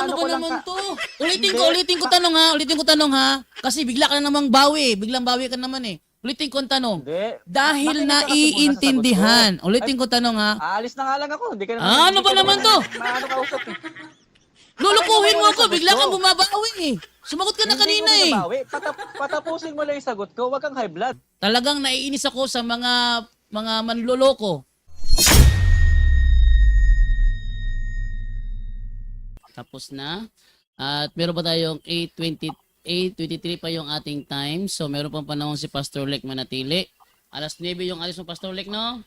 Ano inaano ba ko lang naman ka. to? Hindi. Ulitin ko tanong ha. Kasi bigla ka na namang bawi. Biglang bawi ka naman eh. Ulitin ko ang tanong. Hindi. Dahil Makinig ka kasi muna sa sagot ko. naiintindihan. Ay, Ulitin ko tanong ha. aalis na nga lang ako. Hindi ka naman, Ano hindi ba ka naman to? maano kausap eh. Lulukuhin mo Pakinggan ako. yung Bigla sagot kang ko. bumabawi eh. Sumagot ka na Hindi kanina ko eh. binabawi. Patapusin mo lang yung sagot ko. Huwag kang high blood. Talagang naiinis ako sa mga manloloko. Tapos na. At meron pa tayong 8:23 pa yung ating time. So meron pang panahon si Pastor Lek manatili. Alas 9 yung alis mo, Pastor Lek, no?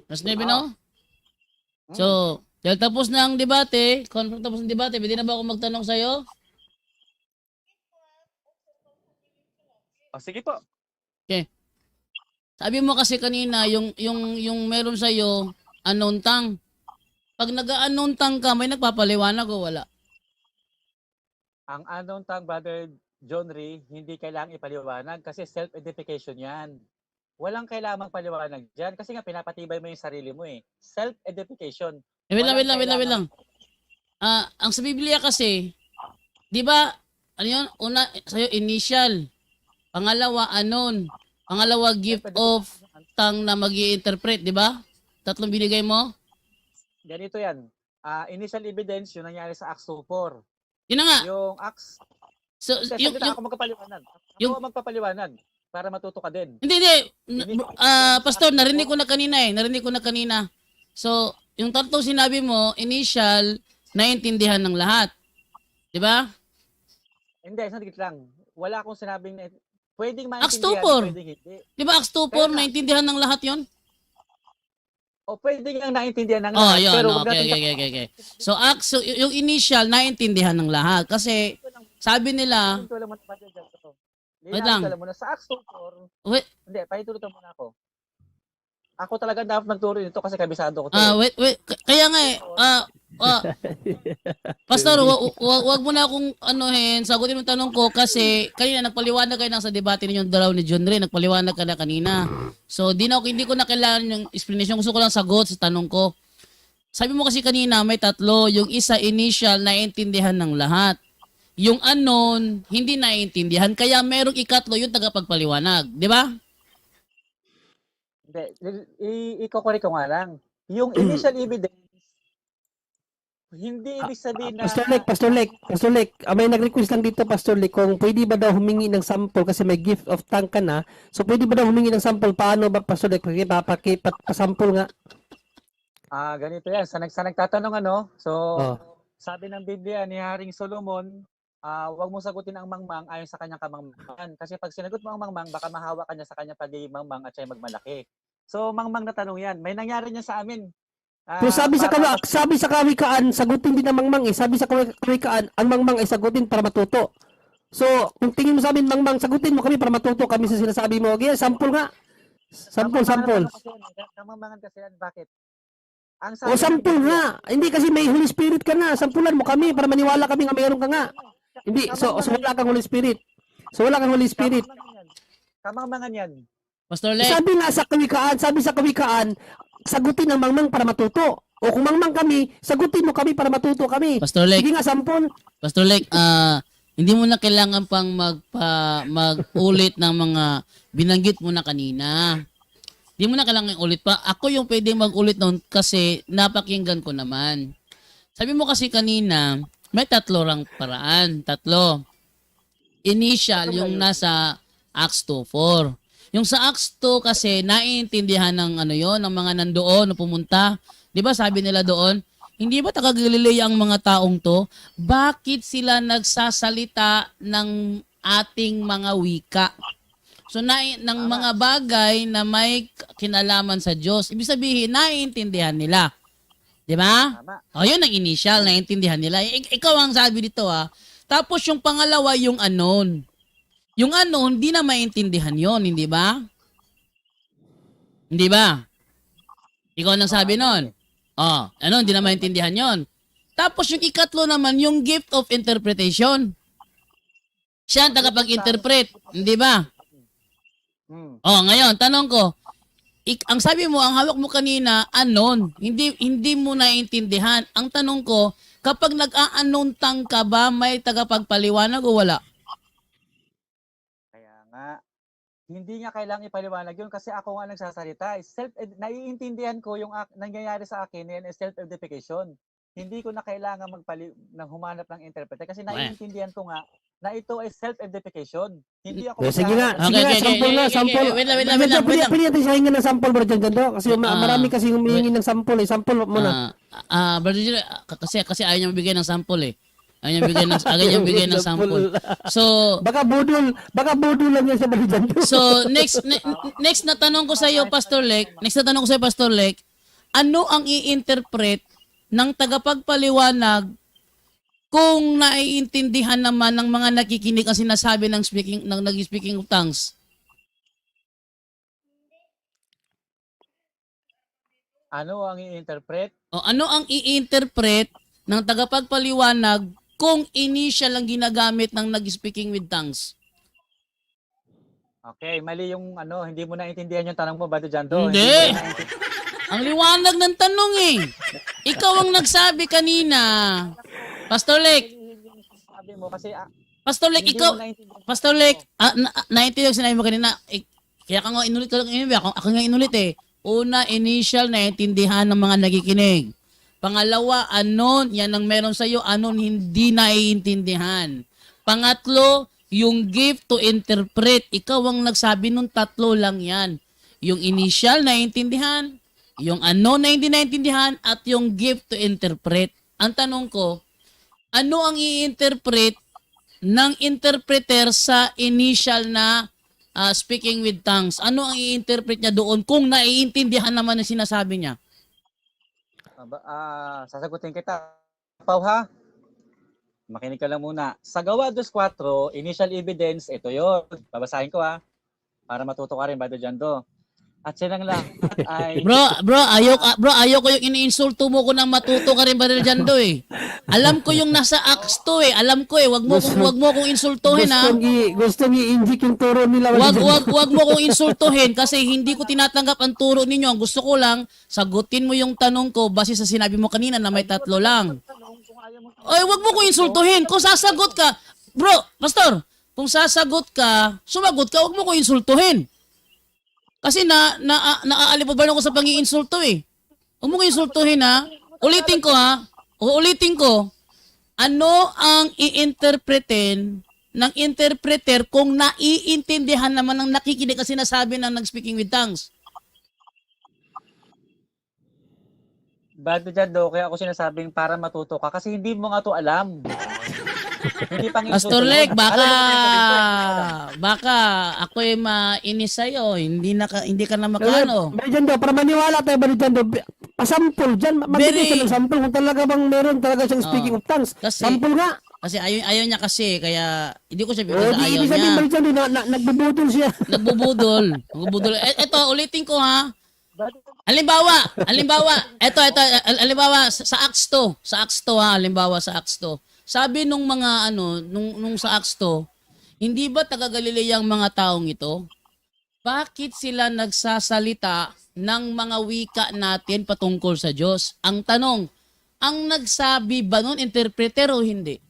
Alas 9, no? So, dahil tapos na ang debate, confirm tapos ang debate, pwede na ba ako magtanong sa'yo? Oh, sige po. Okay. Sabi mo kasi kanina, yung meron sa'yo, anontang. Pag nag-anontang ka, may nagpapaliwanag o wala? Ang anong tang Brother John Ray, hindi kailangang ipaliwanag kasi self-edification yan. Walang kailangang paliwanag dyan kasi nga pinapatibay mo yung sarili mo eh. Self-edification. Wait lang. Kailangan- Ang sa Biblia kasi, di ba, ano yun? Una, sa'yo, initial. Pangalawa, anon. Pangalawa, gift of tongue na mag-i-interpret, di ba? Tatlong binigay mo? Ganito yan. Initial evidence, yung nangyari sa Acts 2:4. Yun na nga. Yung Acts, So, yung, ako magpapaliwanag. Ako magpapaliwanag para matuto ka din. Hindi. Pastor, narinig ko na kanina. So, yung tatlong sinabi mo, initial, naiintindihan ng lahat. Di ba? Hindi, sandali lang. Wala akong sinabing na pwedeng Acts maintindihan, 2:4. pwedeng hindi. Di ba Acts 2:4, Kaya nga. naiintindihan ng lahat yon? O pwedeng ang naintindihan ng Oh, lahat. yun. Pero wag Okay. natin So, Acts, so, yung initial, naiintindihan ng lahat. Kasi, sabi nila, Linawin ko lang muna to. Wait lang. Linawin ko lang muna. Sa Acts 2:4, wait, hindi, pahintulutan muna ako. Ako talaga dapat magturo nito kasi kabisado ko to. wait. Kaya nga eh, Pastor, wag mo na akong anuhin, sagutin mo yung tanong ko kasi kanina nagpaliwanag kayo sa debate ninyong dalaw ni John Ray, nagpaliwanag ka na kanina. So, hindi ko na kailangan yung explanation, gusto ko lang sagot sa tanong ko. Sabi mo kasi kanina may tatlo, yung isa initial naiintindihan ng lahat. Yung unknown, hindi naiintindihan, kaya merong ikatlo yung tagapagpaliwanag, di ba? Hindi, i-correct ko nga lang. Yung initial evidence, hindi ibig sabihin na... Pastor Lek, may nag-request lang dito, Pastor Lek, kung pwede ba daw humingi ng sample kasi may gift of tongue ka na. So, pwede ba daw humingi ng sample? Paano ba, Pastor Lek? Pasample nga. Ganito yan. Sa nagtatanong ano, so, Oh. sabi ng Biblia ni Haring Solomon, huwag mo sagutin ang mangmang ayon sa kanyang kamangmangan. Kasi pag sinagot mo ang mangmang, baka mahawa ka niya sa kanyang pagiging mangmang at siya magmalaki. So, mangmang na tanong yan. May nangyari niya sa amin. Pero sabi sa kawikaan, sagutin din ang mangmang eh. Sabi sa kawikaan, ang mangmang ay sagutin para matuto. So, kung tingin mo sa amin, mangmang, sagutin mo kami para matuto kami sa sinasabi mo. Okay, sample nga. Sample. Kamangmangan kasi yan. Bakit? Ang O, sample nga. Hindi kasi may Holy Spirit ka na. Sampulan mo kami para maniwala kami nga mayroon ka nga. Hindi, so wala kang Holy Spirit. Kamangmangan yan. Pastor Lek, Sabi sa kawikaan, sagutin ang mangmang para matuto. O kung mangmang kami, sagutin mo kami para matuto kami. Pastor Lek, Sige nga, sample. Pastor Lek, hindi mo na kailangan pang mag-ulit ng mga binanggit mo na kanina. Hindi mo na kailangan ulit pa. Ako yung pwedeng mag-ulit noon kasi napakinggan ko naman. Sabi mo kasi kanina, may tatlo lang paraan. Tatlo. Initial, yung nasa Acts 2:4. Yung sa Acts 2 kasi naiintindihan ng ng mga nandoon na pumunta. 'Di ba sabi nila doon, hindi ba taga Galilea ang mga taong to? Bakit sila nagsasalita ng ating mga wika? So ng mga bagay na may kinalaman sa Diyos. Ibig sabihin, naiintindihan nila. 'Di ba? Tama. O yun ang initial, naiintindihan nila. Ikaw ang sabi dito Tapos yung pangalawa, yung unknown. Yung hindi na maintindihan yon, hindi ba? Hindi ba? Ikaw nang sabi nun. Hindi na maintindihan yon. Tapos yung ikatlo naman, yung gift of interpretation. Siya ang tagapag-interpret, hindi ba? Hmm. Ngayon, tanong ko, ang sabi mo, ang hawak mo kanina, anon. Hindi mo naiintindihan. Ang tanong ko, kapag nag-aanontang ka ba, may tagapagpaliwanag o wala? Kaya nga, hindi nga kailangang ipaliwanag yun kasi ako nga nagsasalita. Naiintindihan ko yung nangyayari sa akin yan is self-edification. Hindi ko na kailangan humanap ng interpreter kasi naiintindihan ko nga na ito ay self-edification. Hindi ako Sige nga, Okay, sample na, sample. Wait lang. Pwede natin siya hingin ng sample, Brother John Doe. Kasi marami kasi humihingi ng sample. Sample muna. Brother Jerry, kasi ayaw niya mabigay ng sample eh. Ayaw niya bigay ng sample. So, Baka budol lang yan sa Brother John Doe. so next na tanong ko sa iyo, Pastor Lek, ano ang i-interpret ng tagapagpaliwanag kung naiintindihan naman ng mga nakikinig ang sinasabi ng nag-speaking of tongues? Ano ang i-interpret? O ano ang i-interpret ng tagapagpaliwanag kung initial ang ginagamit ng nag-speaking with tongues? Okay, mali yung hindi mo naintindihan yung tanong mo, Brother John Doe. Hindi. mo naintindihan. Ang liwanag ng tanong eh. Ikaw ang nagsabi kanina. Pastor Lek, Sabi mo kasi Pastor Lek, hindi ikaw, mo naintindihan. Pastor Lek, naintindihan sinabi mo kanina, kaya ka nga inulit ako nga inulit eh. Una, initial, naintindihan ng mga nakikinig. Pangalawa, anon, yan ang meron sa'yo, anon, hindi naiintindihan. Pangatlo, yung gift to interpret. Ikaw ang nagsabi nung tatlo lang yan. Yung initial, naiintindihan. Yung anon na hindi naiintindihan. At yung gift to interpret. Ang tanong ko, ano ang i-interpret ng interpreter sa initial na speaking with tongues? Ano ang i-interpret niya doon kung naiintindihan naman ang sinasabi niya? Sasagutin kita. Pau ha? Makinig ka lang muna. Sa Gawa 2:4, initial evidence, ito yun. Babasahin ko ha. Para matuto ka rin, Brother John Doe. At silang lahat ay... Bro, ayaw ko yung iniinsulto mo ko nang matuto ka rin ba rin dyan do eh. Alam ko yung nasa Acts to eh. Alam ko eh. Wag mo kong insultuhin ha. Gustong i-inject yung turo nila. Wag mo kong insultuhin kasi hindi ko tinatanggap ang turo ninyo. Ang gusto ko lang, sagutin mo yung tanong ko base sa sinabi mo kanina na may tatlo lang. Ay, wag mo kong insultuhin. Kung sasagot ka, bro, pastor, kung sasagot ka, sumagot ka, wag mo kong insultuhin. Kasi naaalipad ako sa pang-iinsulto eh. Huwag mo ko insultuhin ha. Ulitin ko. Ano ang i-interpretin ng interpreter kung naiintindihan naman ng nakikinig kasi sinasabi ng nag-speaking with tongues? Brother John Doe, kaya ako sinasabing para matuto ka kasi hindi mo nga to alam. Hindi pang Pastor Lek, baka ako'y mainis sa'yo. Hindi ka na makano. Brother John Doe, para maniwala tayo, Brother John Doe, pasample dyan. Magbigay ka ng sample kung talaga bang meron talaga siyang speaking of tongues. Sample nga. Kasi ayaw niya kasi, kaya hindi ko siya bibigyan sa ayaw Ibig sabihin, niya. Brother John Doe, nagbubudol siya. Nagbubudol. Ito, ulitin ko ha. Halimbawa, sa Acts 2 ha, halimbawa sa Acts 2. Sabi nung mga nung sa Acts 2, hindi ba taga-Galilea ang mga taong ito? Bakit sila nagsasalita ng mga wika natin patungkol sa Diyos? Ang tanong, ang nagsabi ba nun interpreter o hindi?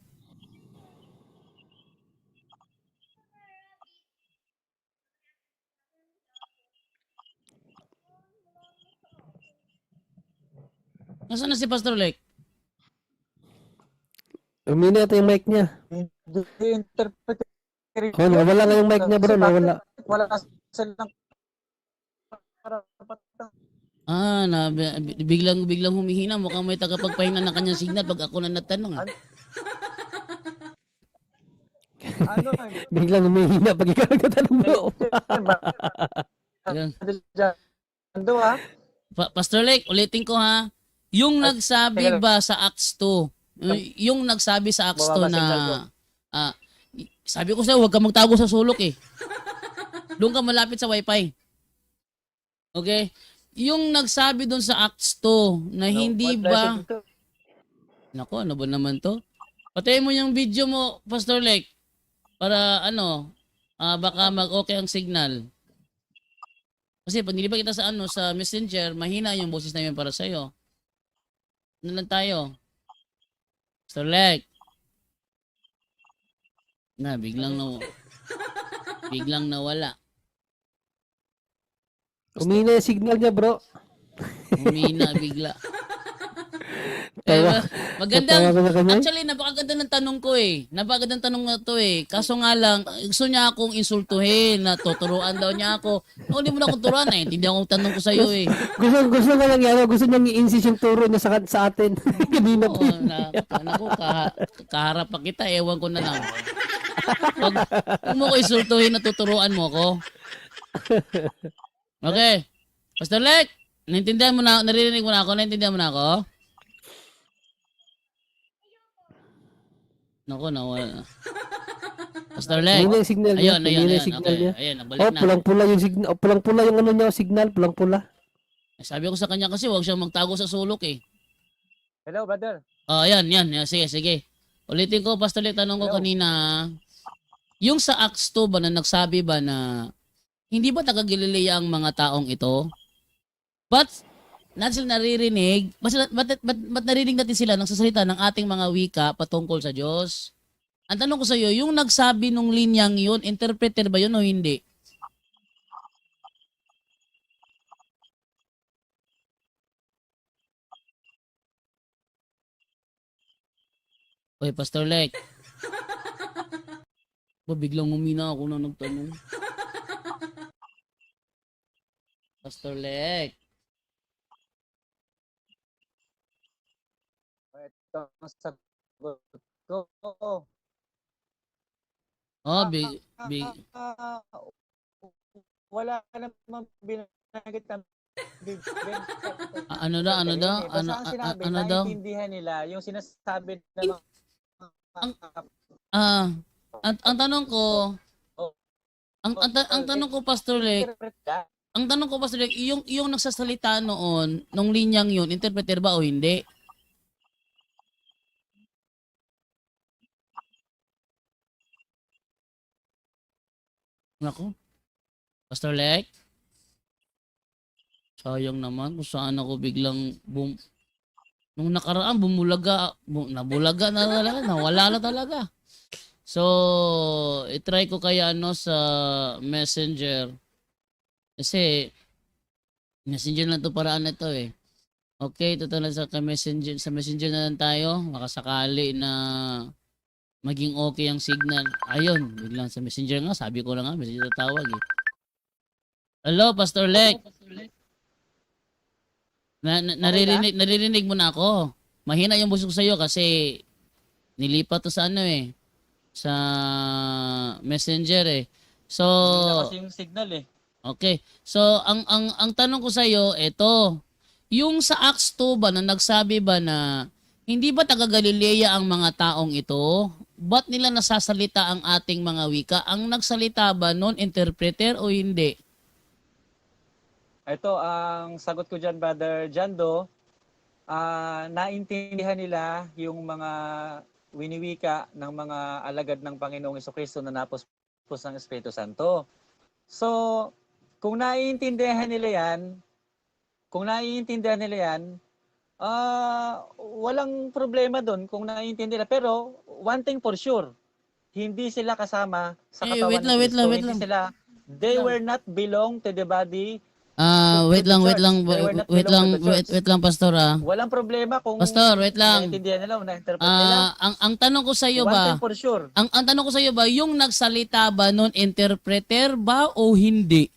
Nasaan na si Pastor Lek? Umini ito yung mic niya. interpret. Nawala nga yung mic niya, bro. Nawala. Wala silang biglang humihina. Mukhang may tagapagpahinga ng kanyang signal pag ako na natanong. Biglang umihina pag ikaw nagtatanong, bro. Pastor Lek, ulitin ko ha. Yung nagsabi ba sa Acts 2, yung nagsabi sa Acts 2 na, sabi ko sa'yo, huwag ka magtago sa sulok eh. Doon ka malapit sa wifi. Okay? Yung nagsabi doon sa Acts 2 na hindi ba... Nako, ano ba naman to? Patayin mo yung video mo, Pastor Lek. Para baka mag-okay ang signal. Kasi pag nilipat kita sa sa Messenger, mahina yung boses namin para sa iyo. Ano lang tayo? Mr. Lek. Biglang nawala. Umina yung signal niya, bro. Humina bigla. Tawa. Magandang, Tawa ko sa kanya. actually, napakaganda ng tanong ko eh. Napakagandang tanong na to eh. Kaso nga lang, gusto niya akong insultuhin na tuturuan daw niya ako. No, hindi mo na akong turuan eh. Hindi ako tanong ko sa iyo eh. Gusto nga lang yan. Gusto niyang i-insist yung turo niya sa atin. Kanina Oo, pa. naku, kaharap pa kita. Ewan ko na lang. Huwag mo ko insultuhin na tuturuan mo ko. Okay. Pastor Lek, naintindihan mo na, naririnig mo na ako, naintindihan mo na ako? Naku, nawala. Pastor Lek. Umina yung signal niya. Ayun, Umina yung signal okay. niya. Ayun, nagbalik Oh, na. pulang-pula yung signal. Oh, pulang-pula yung ano niya, signal. Pulang-pula. Sabi ko sa kanya kasi huwag siyang magtago sa sulok eh. Hello, brother. Oh, yan. Sige. Ulitin ko, Pastor Lek, tanong ko Hello. kanina. Yung sa Acts 2 ba na nagsabi ba na hindi ba taga-Galilea ang mga taong ito? But natin sila naririnig, ba't naririnig natin sila nagsasalita ng ating mga wika patungkol sa Diyos? Ang tanong ko sa iyo, yung nagsabi nung linyang yun, interpreter ba yun o hindi? Oy, Pastor Lek. Biglang umina ako na nagtanong. Pastor Lek. Ito ang sagot ko. Oh, Ah, wala ka naman binanggit na ano daw? Basta ang sinabi, Ano daw? naiintindihan nila yung sinasabi ng mga Ang tanong ko, ang tanong ko, Pastor Lek, yung nagsasalita noon, nung linyang yun, interpreter ba o hindi? Nako, Pastor Lek? Sayang naman kung saan ako biglang nung nakaraan nabulaga na talaga, nawala na talaga. So, i-try ko kaya sa Messenger. Kasi Messenger na to paraan na to eh. Okay, totoo lang sa Messenger na lang tayo. Makasakali na maging okay ang signal. Ayun, biglang sa Messenger nga, sabi ko na nga, Messenger na tawag eh. Hello, Pastor Lek. Naririnig mo na ako. Mahina yung boses ko sa'yo kasi nilipat to sa sa Messenger eh. So, kasi yung signal eh. okay. So, ang tanong ko sa iyo, ito. Yung sa Acts 2 ba na nagsabi ba na hindi ba taga Galilea ang mga taong ito? Ba't nila nasasalita ang ating mga wika? Ang nagsalita ba noon interpreter o hindi? Ito ang sagot ko dyan, Brother Jando. Naintindihan nila yung mga winiwika ng mga alagad ng Panginoong Jesucristo na napuspos ng Espiritu Santo. So, kung naiintindihan nila yan, walang problema doon kung naiintindihan nila. Pero, one thing for sure, hindi sila kasama sa katawan wait ng lang. Kristo. Hindi sila, they were not belong to the body. Wait lang, Pastor Walang problema kung Pastor, wait lang. naiintindihan nila o na-interpret nila. Ang tanong ko sa iyo One ba, thing for sure. ang tanong ko sa iyo ba, yung nagsalita ba noon interpreter ba o hindi?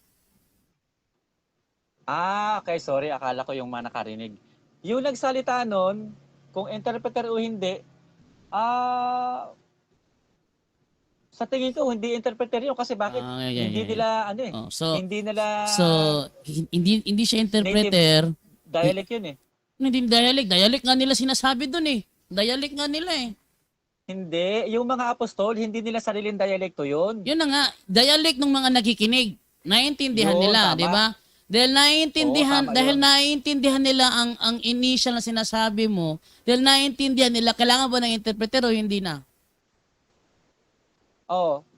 Okay, sorry. Akala ko yung mga nakarinig. Yung nagsalita nun, kung interpreter o hindi, sa tingin ko, hindi interpreter yun. Kasi bakit? Hindi nila, Hindi siya interpreter. Dialect yun eh. Hindi dialect. Dialect nga nila sinasabi doon eh. Dialect nga nila eh. Hindi. Yung mga apostol, hindi nila sariling dialekto yun. Yun na nga. Dialect ng mga nakikinig. Naiintindihan Yun, nila, tama. di ba? Dahil Oo, tama yun. naiintindihan nila ang initial na sinasabi mo, dahil naiintindihan nila, kailangan ba ng interpreter o hindi na?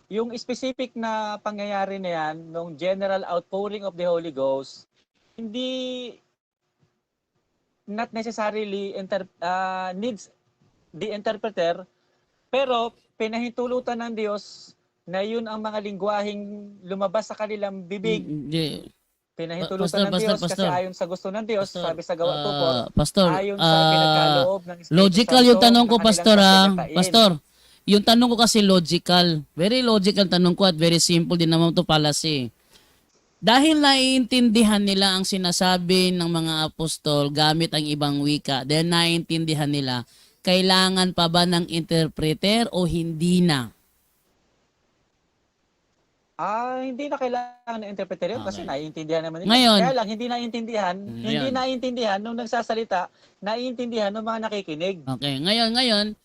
yung specific na pangyayari na yan, nung general outpouring of the Holy Ghost, hindi not necessarily needs the interpreter, pero pinahintulutan ng Diyos na yun ang mga lingwaheng lumabas sa kanilang bibig. Hindi. Pinahintulutan ng Diyos kasi ayon sa gusto ng Diyos, Pastor, sabi sa gawa 2:4, Pastor, ayon sa pinagkaloob ng Espiritu logical Santo yung tanong ko, na kanilang Pastor, ha? sasalitahin. Pastor, yung tanong ko kasi logical. Very logical tanong ko at very simple din naman ito fallacy. Dahil naiintindihan nila ang sinasabi ng mga apostol gamit ang ibang wika, dahil naiintindihan nila, kailangan pa ba ng interpreter o hindi na? Hindi na kailangan ng interpreter yun kasi Okay. naiintindihan naman nila. Ngayon, Kaya lang, hindi naiintindihan nung nagsasalita, naiintindihan ng mga nakikinig. Okay, ngayon,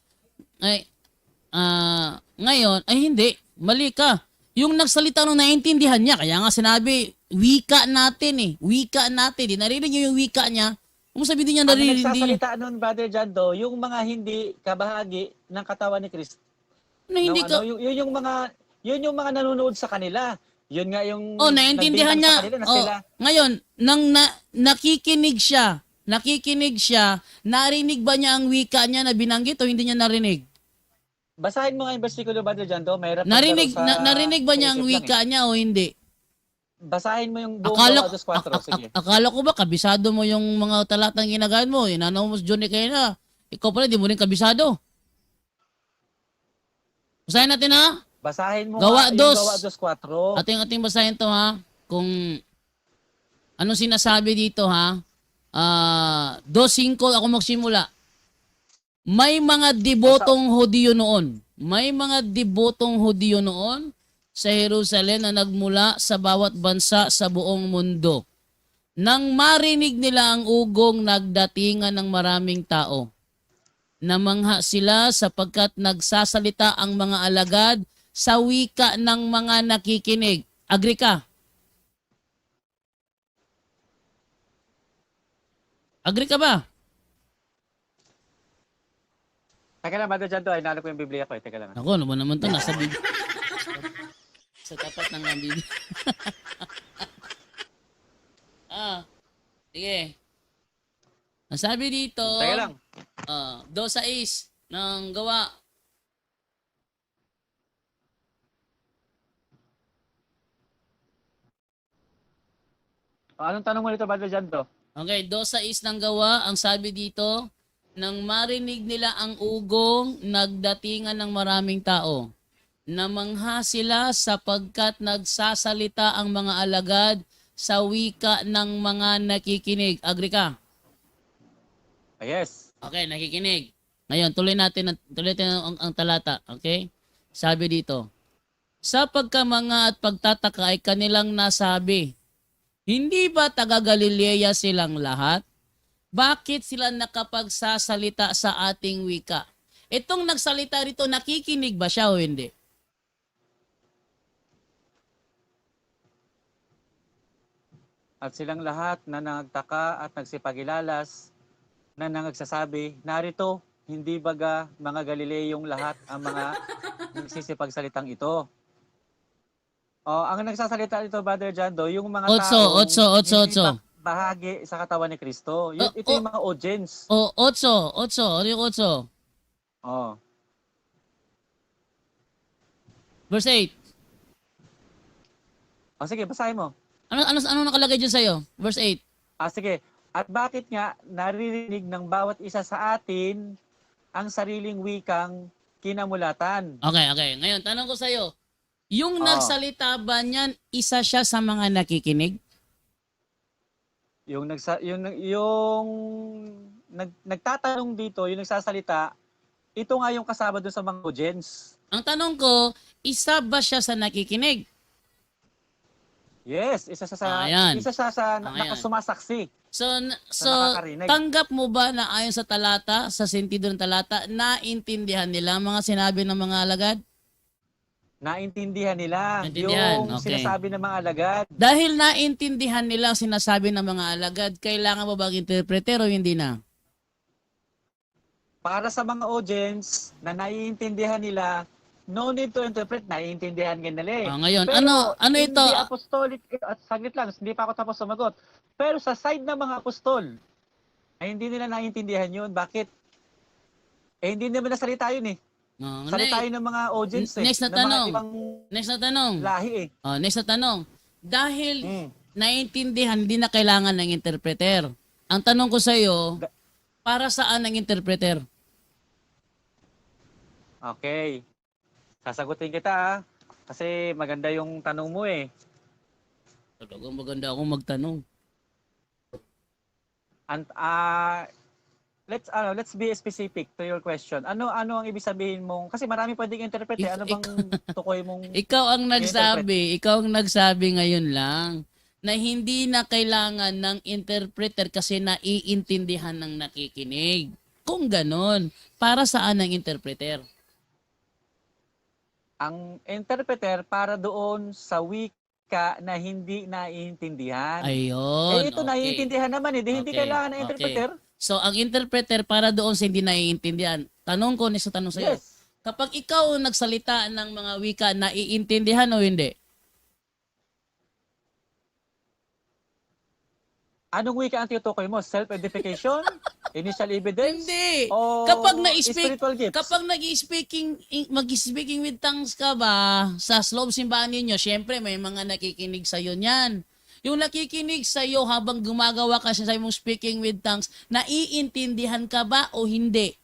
ay hindi, mali ka. Yung nagsalita nung naiintindihan niya, kaya nga sinabi, wika natin. Di narinig niyo yung wika niya. Kung sabi din niya Ang narinig niya. nagsasalita nun, Brother Jando, yung mga hindi kabahagi ng katawan ni Kristo. Na hindi ka, Yun yung mga nanonood sa kanila. Yun nga yung naiintindihan nagbilang niya. sa kanila na sila. Ngayon, nakikinig siya, narinig ba niya ang wika niya na binanggit o hindi niya narinig? Basahin mo nga yung versikulo, Brother Jando. Mahirap Narinig, maglaro sa- narinig ba niya sa ang isip lang wika niya o hindi? Basahin mo yung buong Akala, Gawa 2:4. Sige. akala ko ba kabisado mo yung mga talatang ginagamit mo? Inanaw mo si Johnny kayo na. Ikaw pala, di mo rin kabisado. Basahin natin ha. Basahin mo Gawa nga yung 2. Gawa 2:4. Ating basahin to ha. Kung anong sinasabi dito ha. 2:5 ako magsimula. May mga debotong Hudyo noon. Sa Jerusalem na nagmula sa bawat bansa sa buong mundo. Nang marinig nila ang ugong nagdatingan ng maraming tao. Namangha sila sapagkat nagsasalita ang mga alagad sa wika ng mga nakikinig. Agree ka? Agree ka ba? Teka lang, Brother Jando. Ay, nalala ko yung Biblia ko. Teka lang. Ako, ano ba naman to? Nasa Biblia. Sa tapat ng Biblia. Sige. Ang sabi dito, Teka lang. 2:6 ng Gawa. Anong tanong mo nito, Brother Jando? Okay, 2:6 ng Gawa, ang sabi dito, nang marinig nila ang ugong, nagdatingan ng maraming tao. Namangha sila sapagkat nagsasalita ang mga alagad sa wika ng mga nakikinig. Agree ka? Yes. Okay, nakikinig. Ngayon, tuloy natin ang talata. Okay? Sabi dito, sa pagkamanga at pagtataka ay kanilang nasabi, hindi ba taga Galilea silang lahat? Bakit sila nakapagsasalita sa ating wika? Itong nagsalita rito, nakikinig ba siya o hindi? At silang lahat na nagtaka at nagsipagilalas na nagsasabi, narito, hindi baga mga Galileyong lahat ang mga nagsisipagsalitang ito. Ang nagsasalita dito, Brother Jando, yung mga taong hindi bahagi sa katawan ni Kristo. Ito yung mga audience. 8. Ano yung 8? Verse 8. Sige, basahin mo. Ano nakalagay dyan sa'yo? Verse 8. Sige. At bakit nga naririnig ng bawat isa sa atin ang sariling wikang kinamulatan? Okay. Ngayon, tanong ko sa'yo, yung nagsalita ba niyan, isa siya sa mga nakikinig? Yung nagtatanong dito, yung nagsasalita, ito nga yung kasama doon sa mga audience. Ang tanong ko, isa ba siya sa nakikinig? Yes, isa sa nakasumasaksi. So nakakarinig. tanggap mo ba na ayon sa talata, sa sentido ng talata, naintindihan nila ang mga sinabi ng mga alagad? Naintindihan nila Naintindihan, yung okay. sinasabi ng mga alagad. Dahil naintindihan nila ang sinasabi ng mga alagad, kailangan ba bang interpreter o hindi na? Para sa mga audience na naiintindihan nila no need to interpret, naiintindihan ka nila eh. Ngayon, Pero ano ito? Hindi apostolic, at saglit lang, hindi pa ako tapos sumagot. Pero sa side ng mga apostol, ay hindi nila naiintindihan yun. Bakit? Eh hindi naman nasalita yun eh. Salita yun ng mga audience eh. Next na ng mga tanong. ibang Next na tanong. lahi eh. Next na tanong. Dahil Mm. naiintindihan, hindi na kailangan ng interpreter. Ang tanong ko sa iyo, para saan ang interpreter? Okay. Sasagutin kita ah. Kasi maganda yung tanong mo eh. Talagang maganda akong magtanong. And, let's be specific to your question. Ano ang ibig sabihin mong, kasi marami pwedeng interpret eh. Ano bang tukoy mong Ikaw ang nagsabi ngayon lang na hindi na kailangan ng interpreter kasi naiintindihan ng nakikinig. Kung ganon, para saan ang interpreter? ang interpreter para doon sa wika na hindi naiintindihan. Ayun. Ito okay. naiintindihan naman, hindi Okay, kailangan ng interpreter. So, ang interpreter para doon sa hindi naiintindihan. Tanong ko, sa tanong sa'yo. Yes. Kapag ikaw nagsalita ng mga wika, naiintindihan o hindi? Anong wika ang tinutukoy mo? Self-edification? Initial evidence? Hindi. O Kapag na-speak, spiritual gifts? kapag mag-speaking with tongues ka ba sa loob simbahan ninyo, syempre may mga nakikinig sa iyo niyan. Yung nakikinig sa iyo habang gumagawa ka sa mong speaking with tongues, naiintindihan ka ba o hindi?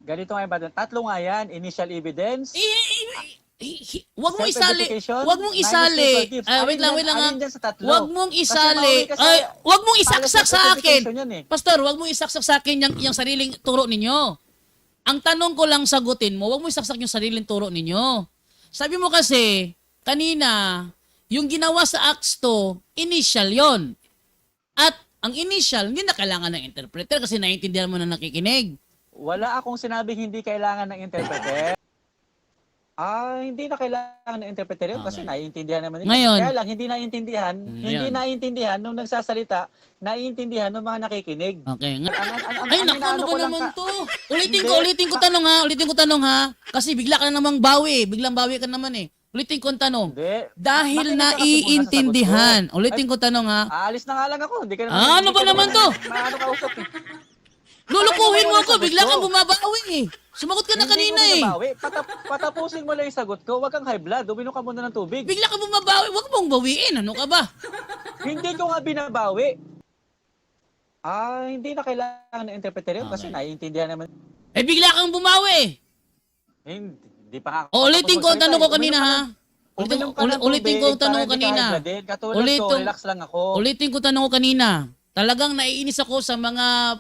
Ganito nga ba? Tatlo nga yan. Initial evidence? Wag mong isali. Self-edification? Wag mong isali. Spiritual gifts? Wait lang. Alin dyan sa tatlo? Wag mong Kasi isali. mauwi ka sa- Wag mong isaksak sa akin. self-edification yan eh. Pastor, wag mong isaksak sa akin yung sariling turo ninyo. Ang tanong ko lang sagutin mo, wag mo isaksak yung sariling turo ninyo. Sabi mo kasi, kanina, yung ginawa sa Acts 2, initial yon. At ang initial, hindi na kailangan ng interpreter kasi naiintindihan mo na nakikinig. Wala akong sinabing hindi kailangan ng interpreter. Hindi na kailangan ng interpreter yun kasi Okay. naiintindihan naman nila. Ngayon. Kaya lang, hindi naiintindihan nung nagsasalita, naiintindihan ng mga nakikinig. Okay. Ang Ay, naku, inaano ano ko ba lang naman ka- to? Ulitin ko tanong ha. Kasi bigla ka na namang bawi. Biglang bawi ka naman eh. Ulitin ko ang tanong. Hindi. Dahil Makinig ka kasi muna sa naiintindihan. sagot ko. Ulitin ko tanong ha. Aalis na nga lang ako. Hindi ka Ano ba naman to? Maano ka usap eh. Lulukuhin mo Pakinggan mo ako. yung Bigla sagot kang ko. bumabawi eh. Sumagot ka na kanina Hindi eh. ko binabawi. Patapusin mo lang yung sagot ko. Huwag kang high blood. Uminom ka muna ng tubig. Bigla kang bumabawi. Huwag mong bawiin. Ano ka ba? Hindi ko nga binabawi. Hindi na kailangan ng interpreter yun kasi Okay. naiintindihan naman. Bigla kang bumawi. Hindi pa nga. Ulitin ko ang tanong ko kanina ha. Uminom ka ng Ulitin ko ang tubig tanong ko para hindi ka kanina. high blooded. Katulad ko, relax lang ako. Ulitin ko tanong ko kanina. Talagang naiinis ako sa mga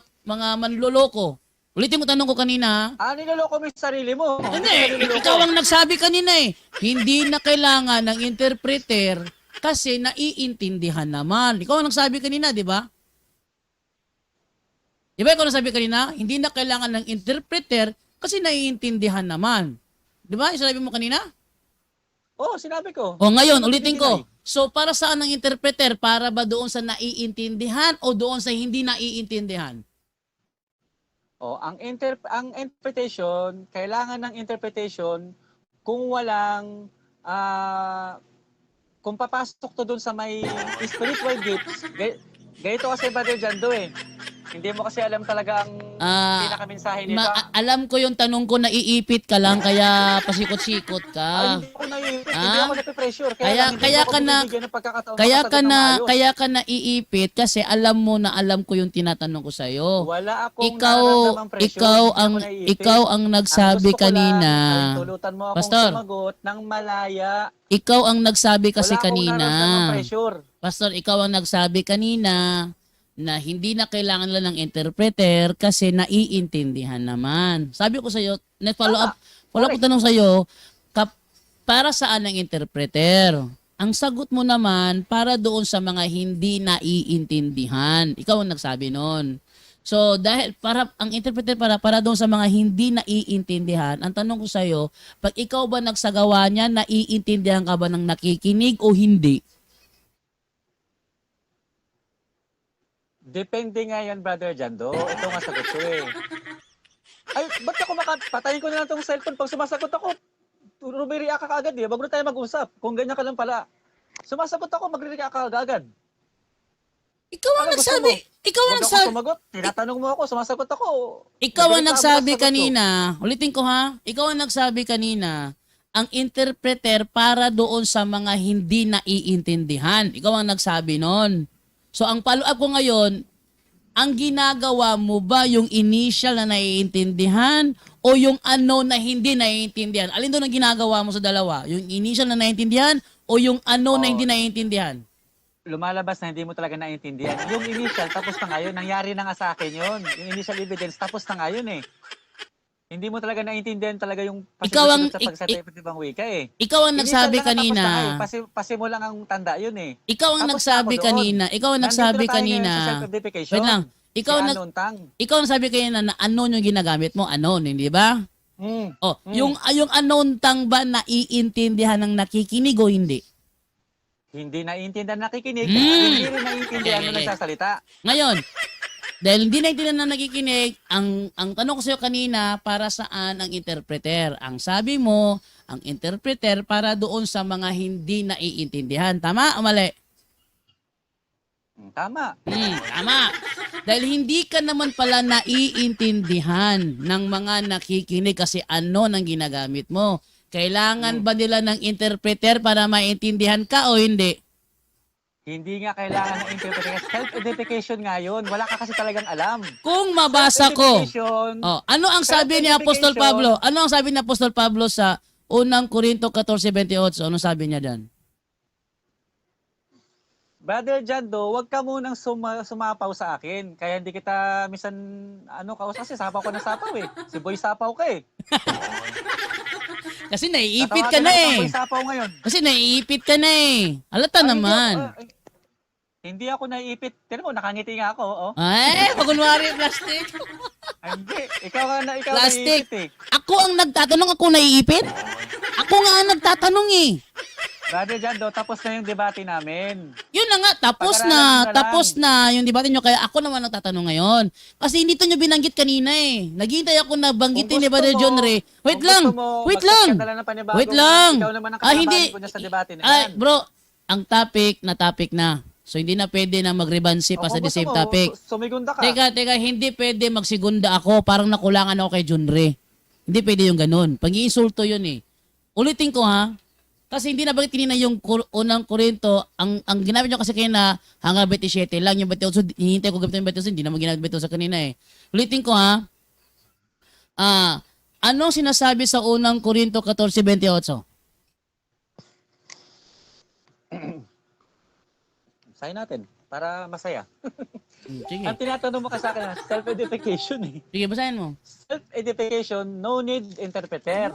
manloloko. Ulitin mo tanong ko kanina. Niloloko mo yung sarili mo. Hindi, ikaw ang nagsabi kanina eh. Hindi na kailangan ng interpreter kasi naiintindihan naman. Ikaw ang nagsabi kanina, di ba? Di ba ikaw ang nagsabi kanina? Hindi na kailangan ng interpreter kasi naiintindihan naman. Di ba? Sinabi mo kanina? Oo, sinabi ko. O ngayon, ulitin ko. So, para saan ang interpreter? Para ba doon sa naiintindihan o doon sa hindi naiintindihan? Ang interpretation, kailangan ng interpretation kung walang kung papasok to dun sa may spiritual gifts. Ganito kasi Brother Jando eh. Hindi mo kasi alam talaga ang pinakamensahe nito. Alam ko yung tanong ko, naiipit ka lang kaya pasikot-sikot ka. Hindi ako naiipit, hindi ako nape-pressure. Kaya ka naiipit kasi alam mo na alam ko yung tinatanong ko sa iyo. Wala akong nararamdamang pressure. Ikaw ang nagsabi kanina. Tulutan mo akong Pastor, sumagot ng malaya. ikaw ang nagsabi kasi Wala akong kanina. nararamdamang pressure. Pastor, ikaw ang nagsabi kanina na hindi na kailangan lang ng interpreter kasi naiintindihan naman. Sabi ko sa iyo, follow up ko tanong sa iyo, para saan ang interpreter? Ang sagot mo naman para doon sa mga hindi naiintindihan. Ikaw ang nagsabi noon. So dahil ang interpreter para doon sa mga hindi naiintindihan, ang tanong ko sa iyo, pag ikaw ba nagsagawa niya, naiintindihan ka ba ng nakikinig o hindi? Depende nga yan, Brother Jando. Ito nga sagot ko eh. Ay, ba't ako patayin ko na lang tong cellphone pag sumasagot ako? Rumiriya ka kaagad eh. Wag na tayo mag-usap. Kung ganyan ka lang pala. Sumasagot ako, magre-react ka agad. Ikaw ang Ano gusto nagsabi. mo? Ikaw ang Huwag ako nagsabi. sumagot. Tinatanong mo ako, sumasagot ako. Ikaw ang Nagre-reklamo nagsabi na sagot ko. kanina. Ulitin ko ha. Ikaw ang nagsabi kanina. Ang interpreter para doon sa mga hindi naiintindihan. Ikaw ang nagsabi nun. So ang follow-up ko ngayon, ang ginagawa mo ba yung initial na naiintindihan o yung unknown na hindi naiintindihan? Alin doon ang ginagawa mo sa dalawa? Yung initial na naiintindihan o yung unknown na hindi naiintindihan? Lumalabas na hindi mo talaga naiintindihan. Yung initial, tapos na nga yun. Nangyari na nga sa akin yun. Yung initial evidence, tapos na nga yun eh. Hindi mo talaga naiintindihan talaga yung Ikaw ang- sa pagsasabi ng ibang wika eh. Ikaw ang nagsabi Initial na nga, tapos na nga kanina. eh. Pasi mo lang ang tanda yun eh. Ikaw ang Tapos na nagsabi ako doon. kanina. Ikaw ang nagsabi Nandito na tayo kanina. ngayon sa self-identification. Wait lang. Ikaw Si nag Anon Tang. ikaw ang sabi kanina na unknown yung ginagamit mo, unknown, hindi ba? Oh, yung unknown tang ba naiintindihan ng nakikinig o hindi? Hindi naiintindihan nakikinig. Mm. Hindi rin naiintindihan Okay, nung okay. nagsasalita. Ngayon, dahil hindi naiintindihan na nakikinig, ang tanong ko sa'yo kanina, para saan ang interpreter? Ang sabi mo, ang interpreter para doon sa mga hindi naiintindihan. Tama o mali? Tama. Tama. Dahil hindi ka naman pala naiintindihan ng mga nakikinig kasi ano nang ginagamit mo. Kailangan ba nila ng interpreter para maintindihan ka o hindi? Hindi nga kailangan ng interpretation. Self-identification nga yun. Wala ka kasi talagang alam. Kung mabasa ko, Self-identification, ano ang sabi ni Apostol Pablo? Ano ang sabi ni Apostol Pablo sa unang Korinto 14:28? Ano sabi niya diyan? Brother Jando, wag ka munang sumapaw sa akin. Kaya hindi kita misan kausap kasi sapaw ko na sapaw eh. Si Boy sapaw ka eh. Kasi naiipit ka Tatawagan na na eh. kitang Boy sapaw ngayon. Kasi naiipit ka na eh. Halata naman. Hindi ako naiipit. Tignan mo, nakangiti nga ako. Oh. Ay, pagunwari plastic. Ay, hindi. Ikaw Plastic. naiipit eh. Ako ang nagtatanong, ako naiipit? Ako nga ang nagtatanong eh. Brother Jando, tapos na yung debate namin. Yun na nga, tapos Pag-aralan mo na lang. tapos na yung debate nyo. Kaya ako naman nagtatanong ngayon. Kasi hindi to nyo binanggit kanina eh. Naghihintay ako na banggitin ni Brother John Ray. Wait lang, wait lang. Wait lang. Ikaw naman ang Hindi. ko niya sa debate na Ay, yan. bro, ang topic na. So hindi na pwede na magrebansi pa sa the same topic. Sumigunda ka. Teka, hindi pwede magsigunda ako. Parang nakulangan ako kay John Ray. Hindi pwede yung ganun. Pag-iinsulto yun eh. Ulitin ko ha. Kasi hindi na bakit kanina yung unang Korinto, ang ginamit nyo kasi kanina, hanggang 27 lang, yung 28, hinihintay ko gamit yung 28, hindi na maginamit 28 sa kanina eh. Ulitin ko ha, anong sinasabi sa unang Korinto 14:28? Sayin natin, para masaya. Sige, Ang tinatanong mo kasi sa akin, self-edification eh. sige, basahin mo. Self-edification, no need interpreter.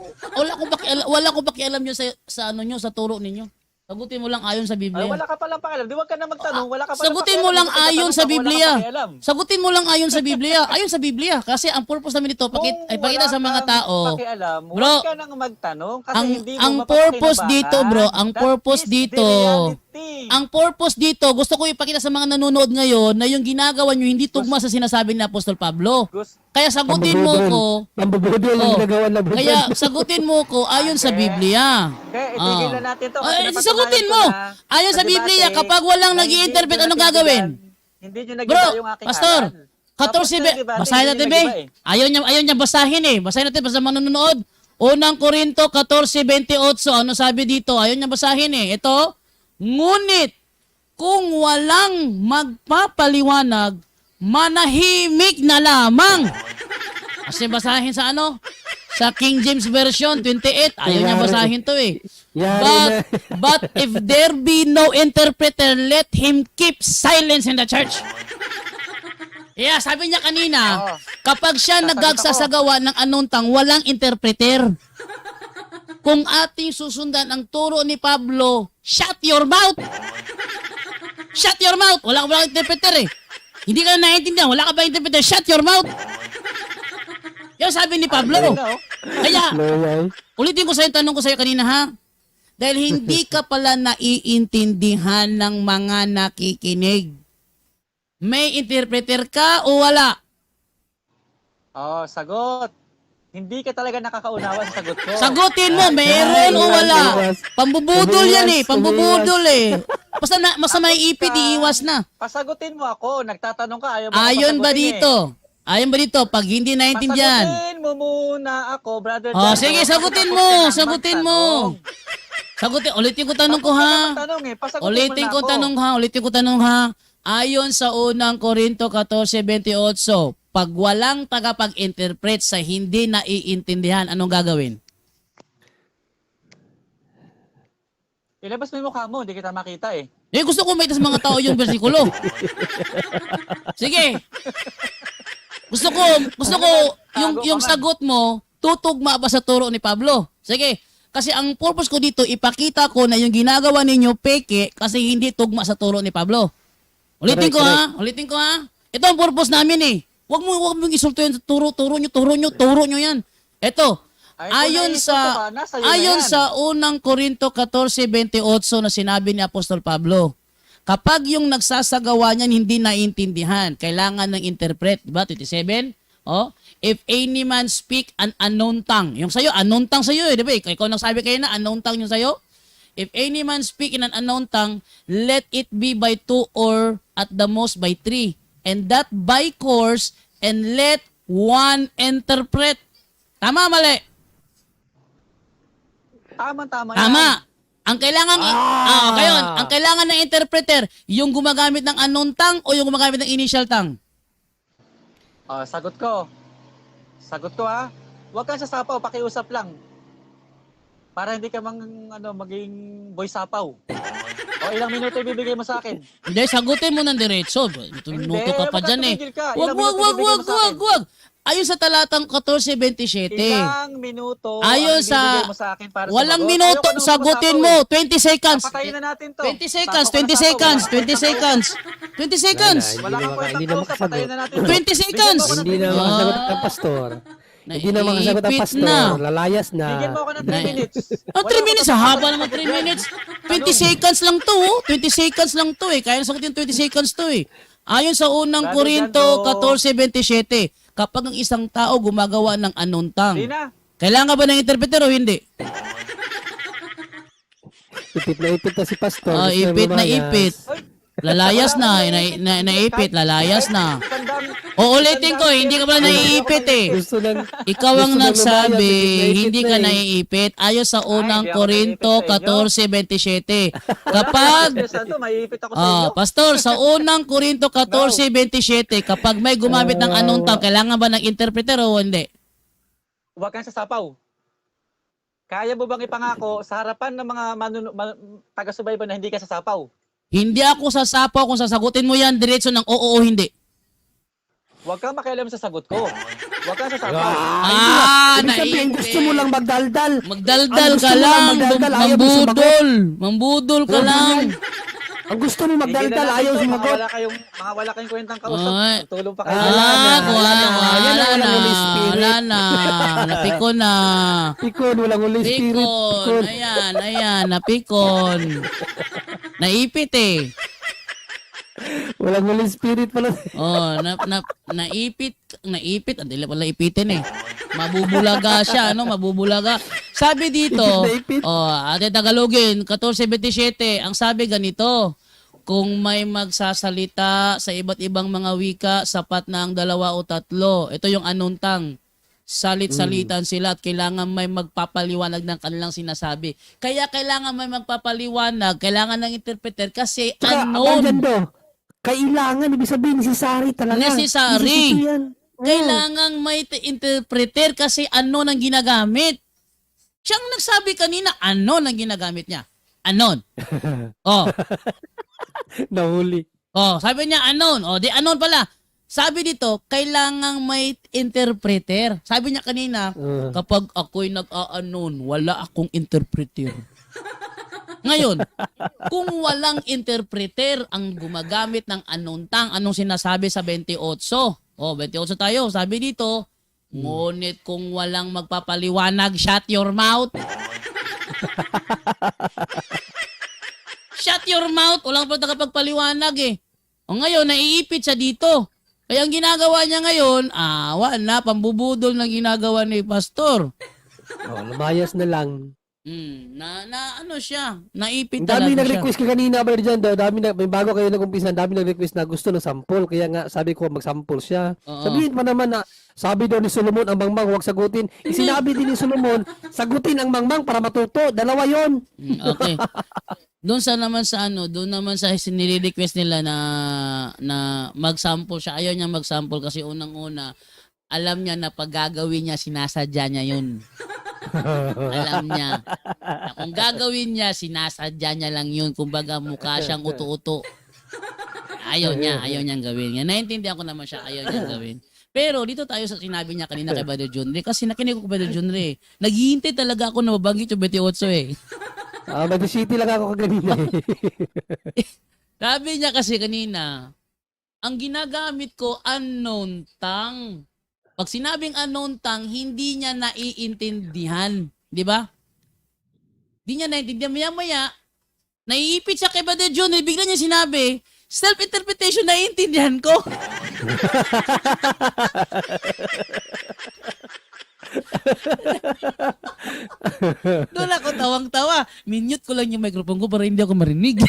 Wala ko pakialam yun sa ano nyo, sa turo ninyo. Sagutin mo lang ayon sa Ay, Biblia. wala ka palang pakialam. Di wag ka na magtanong. Wala ka palang Sagutin mo lang pakialam. ayon sa Wala ka Biblia. pakialam. Sagutin mo lang ayon sa Biblia. Ayon sa Biblia. Kasi ang purpose namin dito, pakita sa mga tao. Pakialam, Bro, huwag ka nang magtanong kasi ang hindi mo ang purpose mapapakinabangan. dito, bro, ang That purpose is the dito, reality. ang purpose dito, gusto ko ipakita sa mga nanonood ngayon na yung ginagawa nyo hindi tugma sa sinasabi ni Apostol Pablo. Kaya sagutin mo ko, Pambubudol ang Oh, ginagawa na budol. kaya sagutin mo ko ayon sa Biblia. Okay, itigil na natin to. Ay, Kasi sagutin napatunayan mo. ko na Ayon sa debate Biblia, kapag walang na nag-i-interpret, hindi nyo anong gagawin? natindigan. Hindi nyo Bro, nagiba yung aking Pastor, aral. Tapos na yung debate, basahin hindi natin, nyo be. nagiba eh. Ayaw niya basahin eh. Basahin natin basta mga nanonood. Unang Korinto 14:28. Ano sabi dito? Ayaw niya basahin eh. Ito, ngunit kung walang magpapaliwanag, manahimik na lamang. Kasi basahin sa ano? Sa King James Version 28. Ayaw niya basahin to eh. Yari But if there be no interpreter, let him keep silence in the church. Yeah, sabi niya kanina, Oo. kapag siya Sasagot nagagsasagawa ng anuntang walang interpreter, kung ating susundan ang turo ni Pablo, shut your mouth! Shut your mouth! Wala ka ba interpreter eh. Hindi ka na naiintindihan, wala ka ba interpreter? Shut your mouth! Yan sabi ni Pablo. Ayun na, oh. Kaya, Loyal. ulitin ko sa'yo, tanong ko sa'yo kanina ha. Dahil hindi ka pala naiintindihan ng mga nakikinig. May interpreter ka o wala? Oh, sagot. Hindi ka talaga nakakaunawa sa sagot ko. Sagutin mo, meron o wala? Pambubudol yan eh, pambubudol eh. Basta may ipit, iiwas na. Pasagutin mo ako. Nagtatanong ka, ayaw mo ako Ayon ba pasagutin dito? Ayon ba dito? Pag hindi naintindihan. Pasagutin mo muna ako, brother. Oh, John. sige, sagutin mo. Sagutin mo. Sagutin, ulitin ko tanong ko ha. Ulitin ko tanong ha. Ayon sa unang Korinto 14:28, pag walang tagapag-interpret sa hindi naiintindihan, anong gagawin? Ilabas mo yung mukha mo, hindi kita makita eh. Eh, gusto ko makita sa mga tao yung bersikulo. Sige. Gusto ko yung sagot mo, tutugma ba sa turo ni Pablo? Sige. Kasi ang purpose ko dito, ipakita ko na yung ginagawa ninyo peke kasi hindi tugma sa turo ni Pablo. Ulitin ko ha. Ito ang purpose namin eh. Huwag mo isulto yan sa turo nyo yan. Ito, ayon sa unang Korinto 14:28 na sinabi ni Apostol Pablo, kapag yung nagsasagawa niyan hindi naiintindihan, kailangan ng interpret, diba? 27. Oh, if any man speak an unknown tongue. Yung sa'yo, unknown tongue sa'yo eh, diba? Ikaw nagsabi kayo na unknown tongue yung sa'yo. If any man speak in an unknown tongue, let it be by 2 or at the most by 3. And that by course, and let one interpret. Tama, mali? Tama. Tama. Ang kailangan ang kailangan ng interpreter, yung gumagamit ng unknown tongue o yung gumagamit ng initial tongue? Sagot ko ha. Huwag kang sasapaw, pakiusap lang. Para hindi ka maging boy sapaw. O ilang minuto ibibigay mo sa akin? Hindi, sagutin mo ng diretso. Minuto ka pa dyan eh. Wag. Ayon sa talatang 14:27. Ilang minuto Ayon ang ibibigay mo sa akin para walang sumagot? minuto, Ayoko nung sagutin masapaw mo. 20 seconds. Patayin na natin to. 20 seconds, Sapaw ka 20 na seconds, sapaw. 20 seconds. 20 seconds. Wala kang kwentang kausap, patayin na natin to. 20 seconds. Hindi na makasagot ang pastor. Hindi na makasagot ang Naipit pastor. na. Lalayas na. Bigyan mo ako ng 3 minutes. 3 minutes, haba naman 3 minutes. 20 seconds lang to, 20 seconds lang to eh. Kaya sagutin 20 seconds to eh. Ayon sa unang Brother Korinto Jando. 14:27, kapag ang isang tao gumagawa ng unknown tongue, Hindi na. kailangan ba ng interpreter o hindi? Ipit na si pastor. Ah, Gusto ipit na lumayas. ipit. Lalayas na, naipit, lalayas na. O ulitin ko, hindi ka pala naiipit eh. Gusto ng Ikaw ang gusto ng nagsabi, lumayas, hindi ka na eh. naiipit. Ayon sa unang hindi ako Korinto naiipit sa 14:27. Kapag Maiipit ako sa inyo. pastor, sa unang Korinto 14:27, kapag may gumamit ng anong tao, kailangan ba ng interpreter o hindi? Huwag kang sasapaw. Kaya mo bang ipangako sa harapan ng mga taga-subaybay na hindi ka sasapaw? Hindi ako sasapaw kung sasagutin mo yan diretso ng oo o hindi. Huwag kang makialam sa sagot ko. Huwag kang sasapaw. Ibig sabihin, gusto mo lang magdaldal. Magdaldal Ang gusto ka mo lang lang, magdaldal, ayaw mo mambudol. Mambudol ka lang. Ang gusto mo magdaldal, ayaw sumagot. Wala kayong kwentang kausap. Ay. Tulong pa kayo. Wala na. Napikon na. Pikon, walang Holy Spirit. Pikon. Ayan, napikon. Naipit eh. Walang Holy Spirit pala. Oh, naipit. Hindi pala ipitin eh. Mabubulaga siya, mabubulaga. Sabi dito, Ipit. Ate Tagalogin, 14:27, ang sabi ganito, kung may magsasalita sa iba't ibang mga wika, sapat na ang 2 o 3. Ito yung anuntang. Salit-salitan sila at kailangan may magpapaliwanag ng kanilang sinasabi. Kaya kailangan may magpapaliwanag, kailangan ng interpreter kasi unknown. Kailangan, ibig sabihin necessary talaga. Necessary. Yan. Kailangang may interpreter kasi ano nang ginagamit. Siyang nagsabi kanina, ano nang ginagamit niya? Anon. Nahuli. Sabi niya anon. Di anon pala. Sabi dito, kailangang may interpreter. Sabi niya kanina, kapag ako'y nag-a-anon, wala akong interpreter. Ngayon, kung walang interpreter ang gumagamit ng anuntang, anong sinasabi sa 28? 28 tayo. Sabi dito, ngunit kung walang magpapaliwanag, shut your mouth. Shut your mouth. Walang pa nakapagpaliwanag eh. O ngayon, naiipit siya dito. Kaya ang ginagawa niya ngayon, wala, pambubudol na ginagawa ni Pastor. Oh, lumayas na lang. Na ano siya, naipit Ang dami talaga siya. nag-request ka kanina, Brother John. Dami na, may bago kayo nag-umpisa, ang dami nag-request na gusto ng sample. Kaya nga, sabi ko, mag-sample siya. Oo. Sabihin pa naman na, sabi daw ni Solomon, ang mangmang, huwag sagutin. Sinabi din ni Solomon, sagutin ang mangmang para matuto. Dalawa yon. Okay. Doon naman sa nire-request nila na mag-sample siya. Ayaw niya mag-sample kasi unang-una, alam niya na pag gagawin niya, sinasadya niya yun. Alam niya. Na kung gagawin niya, sinasadya niya lang yun. Kumbaga, mukha siyang uto-uto. Ayaw niyang gawin. Naintindihan ko naman siya, ayaw niyang gawin. Pero dito tayo sa sinabi niya kanina kay Brother John Ray. Kasi nakinig ko kay Brother John Ray. Naghihintay talaga ako na mabanggit yung 28 eh. Mag-city lang ako kanina. Sabi niya kasi kanina, ang ginagamit ko unknown tongue. Pag sinabing unknown tongue, hindi niya naiintindihan. Di ba? Hindi niya naiintindihan. Maya-maya, naiipit siya kay Brother John Ray. Bigla niya sinabi, self-interpretation naiintindihan ko. Doon ako tawang-tawa. Minute ko lang yung microphone ko para hindi ako marinig.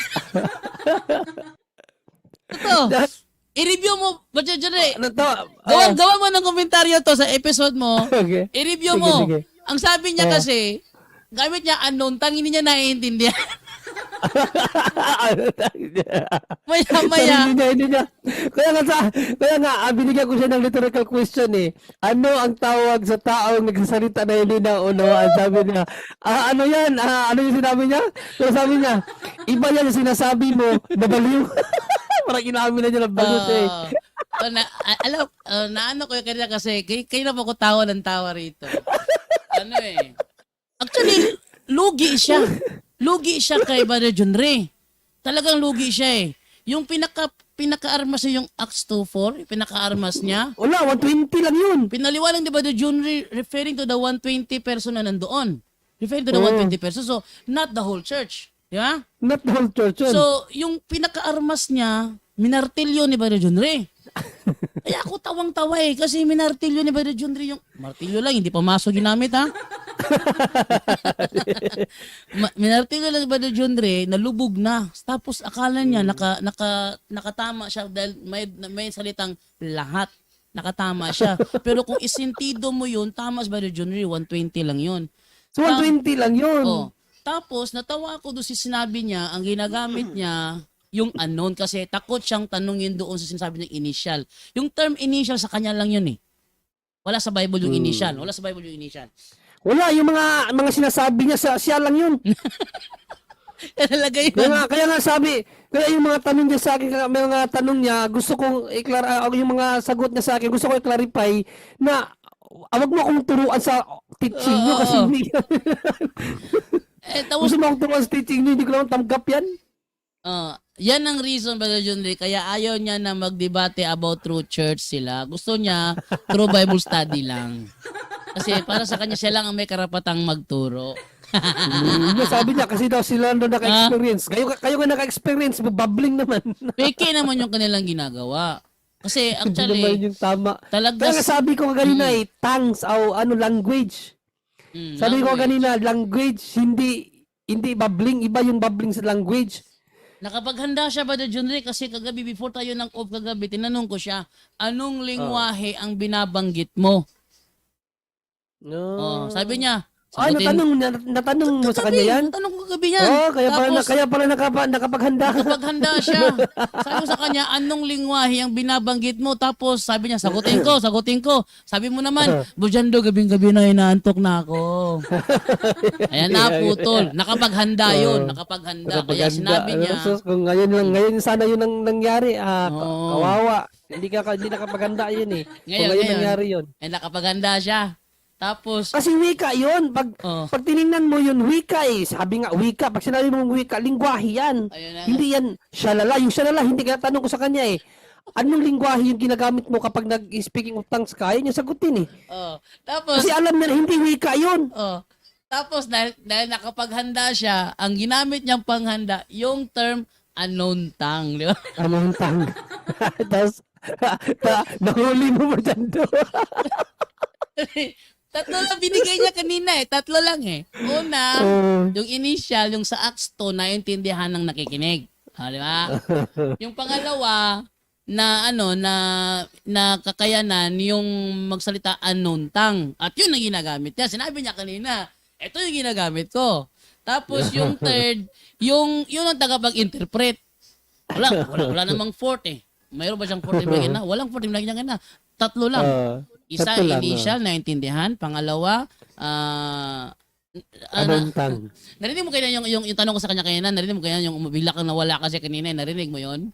Ito, i-review mo, Brother John Ray. Ano to? Gawa mo ng komentaryo to sa episode mo. Okay. I-review Sige, mo. sige. Ang sabi niya kasi, gamit niya unknown tongue, hindi niya naiintindihan. Maya-maya. Hindi niya. Kaya nga, binigyan ko siya ng rhetorical question eh. Ano ang tawag sa taong nagsasalita na hindi na unawaan? Sabi niya, ano yan? Ano yung sinabi niya? So, sabi niya, iba yan yung sinasabi mo, nabaliw. Parang inamin na niya ng baliw siya eh. Naano ko yung kanina kasi, kayo na po ko tawa ng tawa rito. Ano eh. Actually, lugi siya. Lugi siya kay Brother John Ray. Talagang lugi siya eh. Yung pinaka-armas niya yung Acts 2:4, pinaka-armas niya, Wala, 120 lang yun. pinaliwanag ni Brother John Ray referring to the 120 person na nandoon. Referring to the 120 person. So, not the whole church. Di ba? Not the whole church yun. So, yung pinaka-armas niya, minartilyo ni Brother John Ray. Kaya ako tawang-tawa eh, kasi minartilyo ni Brother John Ray yung, martilyo lang, hindi pa maso ginamit ha. Minartilyo lang ni Brother John Ray, nalubog na. Tapos akala niya, nakatama siya dahil may salitang lahat. Nakatama siya. Pero kung isintido mo yun, tama si Brother John Ray, 120 lang yun. So, 120 lang yun. Oh. Tapos, natawa ako doon si sinabi niya, ang ginagamit niya, yung unknown kasi takot siyang tanungin doon sa sinasabi ng initial. Yung term initial sa kanya lang yun eh. Wala sa Bible yung initial. Wala sa Bible yung initial. Wala, yung mga sinasabi niya, siya lang yun. Talaga yun. Kaya nga sabi, kaya yung mga tanong niya sa akin, mga tanong niya, gusto kong yung mga sagot niya sa akin, gusto ko i-clarify na wag mo akong turuan sa teaching niyo kasi hindi. Tapos, Gusto mo akong turuan sa teaching niyo, hindi ko naman tanggap yan. yan ang reason, Brother John Ray, kaya ayaw niya na magdebate about true church sila. Gusto niya true Bible study lang. Kasi para sa kanya, siya lang ang may karapatang magturo. Sabi niya, kasi daw sila na naka-experience. Kayo nga naka-experience, babbling naman. Peke naman yung kanilang ginagawa. Kasi Hindi actually, naman yung tama. talaga Kaya nga sabi ko kanina tongues o language. Sabi ko kanina, language, hindi babbling, iba yung babbling sa language. nakapaghanda siya, Brother John Ray, kasi kagabi, before tayo ng off kagabi, tinanong ko siya, anong lingwahe ang binabanggit mo? Sabi niya, natanong mo sa kanya yan? Natanong ko kagabi yan. Kaya pala nakapaghanda. Nakapaghanda siya. Sabi ko sa kanya, anong lingwahe ang binabanggit mo? Tapos sabi niya, sagutin ko. Sabi mo naman, Bujando, gabing-gabi na inaantok na ako. Ayan na, putol. Nakapaghanda yun. Nakapaghanda. Kaya sinabi niya, Kung ngayon sana yun ang nangyari, kawawa. Hindi nakapaghanda yun eh. Ngayon nangyari yun. nakapaghanda siya. Tapos, Kasi wika yun. Pag tinignan mo yun, wika eh. Sabi nga, wika. Pag sinabi mong wika, lingwahe yan. ayun na, Hindi yan shalala. Yung shalala, hindi kaya tanong ko sa kanya eh. Anong lingwahe yung ginagamit mo kapag nag-speaking of tongues ka? Yun yung sagutin eh. tapos, Kasi alam niya na hindi wika yun. tapos dahil nakapaghanda siya, ang ginamit niyang panghanda, yung term unknown tongue. Di ba? Anong tongue? Tapos, Nahuli mo ba dyan do? Tatlo lang binigay niya kanina eh. Tatlo lang eh. Una, yung initial, yung sa acts 2, naintindihan ng nakikinig. Di ba? Yung pangalawa, na kakayanan yung magsalita unknown tongue. At yun ang ginagamit niya. Sinabi niya kanina, ito yung ginagamit ko. Tapos yung third, yun ang tagapag-interpret. Wala namang fourth eh. Mayroon ba siyang fourth imlagyan na? Walang fourth imlagyan na. Tatlo lang. Isa, tatlo lang, initial, naintindihan. Pangalawa, Anong tang? narinig mo kaya yung tanong ko sa kanya kanina? Narinig mo kaya yung bigla kang nawala kasi kanina? Narinig mo yon?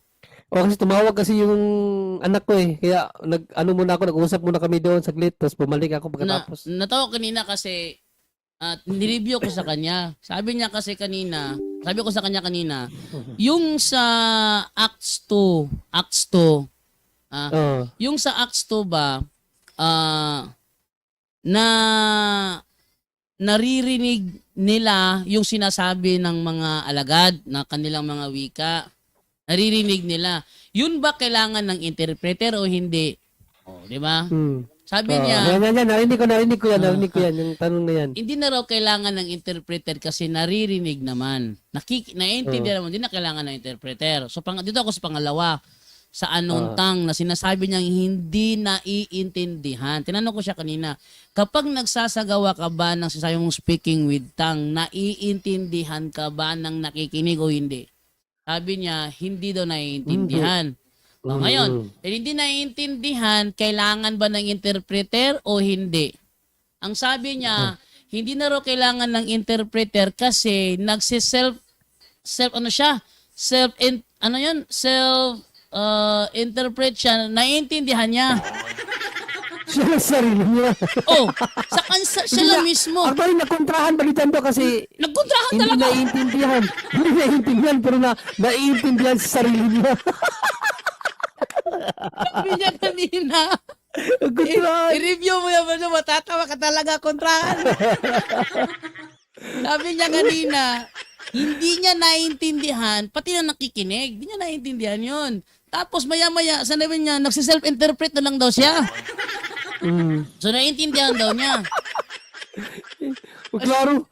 O kasi tumawag kasi yung anak ko eh. Kaya muna ako, nag-usap muna kami doon saglit. Tapos bumalik ako pagkatapos. Natawa kanina kasi nireview ko sa kanya. Sabi niya kasi kanina, sabi ko sa kanya kanina, yung sa Acts 2, yung sa Acts 2 ba, na naririnig nila yung sinasabi ng mga alagad na kanilang mga wika. Naririnig nila. Yun ba kailangan ng interpreter o hindi? Di ba? Sabi niya, narinig ko yan, yung tanong na yan. hindi na raw kailangan ng interpreter kasi naririnig naman. Naiintindihan naman, hindi na kailangan ng interpreter. So dito ako sa pangalawa, sa unknown tongue na sinasabi niyang hindi naiintindihan. Tinanong ko siya kanina, kapag nagsasagawa ka ba ng sinasabi mong speaking with tongue, naiintindihan ka ba ng nakikinig o hindi? Sabi niya, hindi daw naiintindihan. Ngayon, hindi naiintindihan, kailangan ba ng interpreter o hindi? Ang sabi niya, hindi na raw kailangan ng interpreter kasi interpret siya, naiintindihan niya. Siya na sarili niya. Siya lang mismo. Actually, nakontrahan balitan to kasi Nagkontrahan hindi talaga. naiintindihan. Hindi naiintindihan pero naiintindihan sa sarili niya. Sabi niya kanina. Kontrahan. I-review mo yan, matatawa ka talaga, kontrahan. Sabi niya kanina, hindi niya naiintindihan, pati na nakikinig, hindi niya naiintindihan yun. Tapos maya-maya, sabi niya, nagsiself-interpret na lang daw siya. So naiintindihan daw niya. Klaro.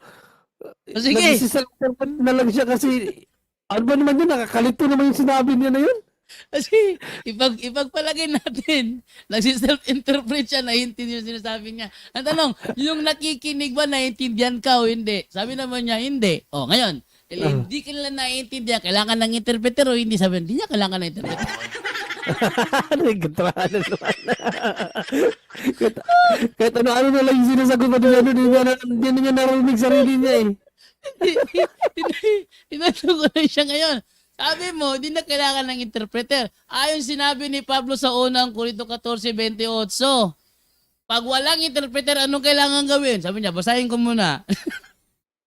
Sige. Nagsiself-interpret na lang siya kasi ano ba naman yun? Nakakalito naman yung sinabi niya na yun. Kasi ipagpalagay natin, nagsiself-interpret siya, naiintindihan yung sinasabi niya. Ang tanong, yung nakikinig ba, naiintindihan ka o hindi? Sabi naman niya, hindi. Ngayon, hindi ka nila naiintindihan, kailangan ng interpreter o hindi? Sabi, hindi niya kailangan ng interpreter. Nagkatrahan na naman. Kahit ano na lang yung sinasagot pa doon, hindi niya narinig sarili niya eh. Tinanong ko na siya ngayon. Sabi mo, hindi na kailangan ng interpreter. Ayon sinabi ni Pablo sa unang Korinto 14:28. Pag walang interpreter, anong kailangan gawin? Sabi niya, basahin ko muna.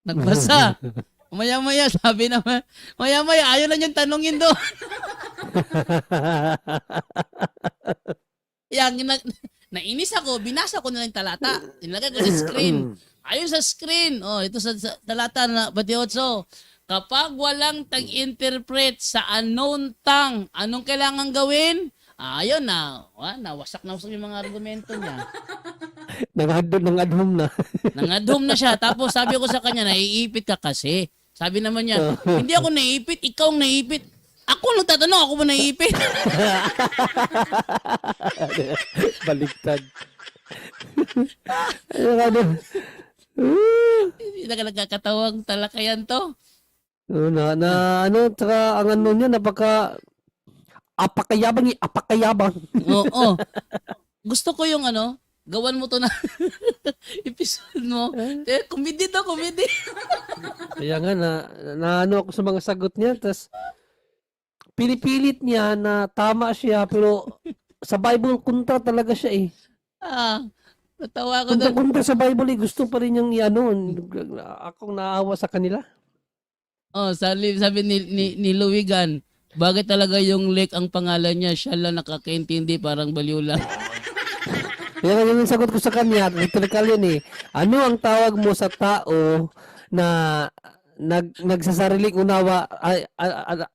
Nagbasa. Maya-maya, sabi naman, maya-maya, ayaw na niyang tanongin doon. Nainis ako, binasa ko na lang talata. Nilagay ko sa screen. Ayun sa screen. Ito sa talata na 28. Kapag walang tag-interpret sa unknown tongue, anong kailangan gawin? Ayun na. Nawasak na yung mga argumento niya. Nangadhom na. Nangadhom na siya. Tapos sabi ko sa kanya, naiipit ka kasi. Sabi naman niya, hindi ako naiipit, ikaw ang naiipit. Ako nagtatanong, ako ba naiipit? Baliktad. Hindi na nagkakatawang talakayan to. Tsaka ang ano niya, apakayabang. Oo. Gusto ko yung gawan mo to na episode mo. Comedy to, comedy. Kaya nga, ako sa mga sagot niya, tas pinipilit niya na tama siya, pero sa Bible, kontra talaga siya eh. Natawa ko doon. Kontra sa Bible eh, gusto pa rin niyang akong naawa sa kanila. Sabi ni Luwigan, bakit talaga yung Lake ang pangalan niya? Siya lang nakakaintindi, parang baliw lang. Kaya yung sagot ko sa kanya, literal yun eh. Ano ang tawag mo sa tao na nagsasariling unawa?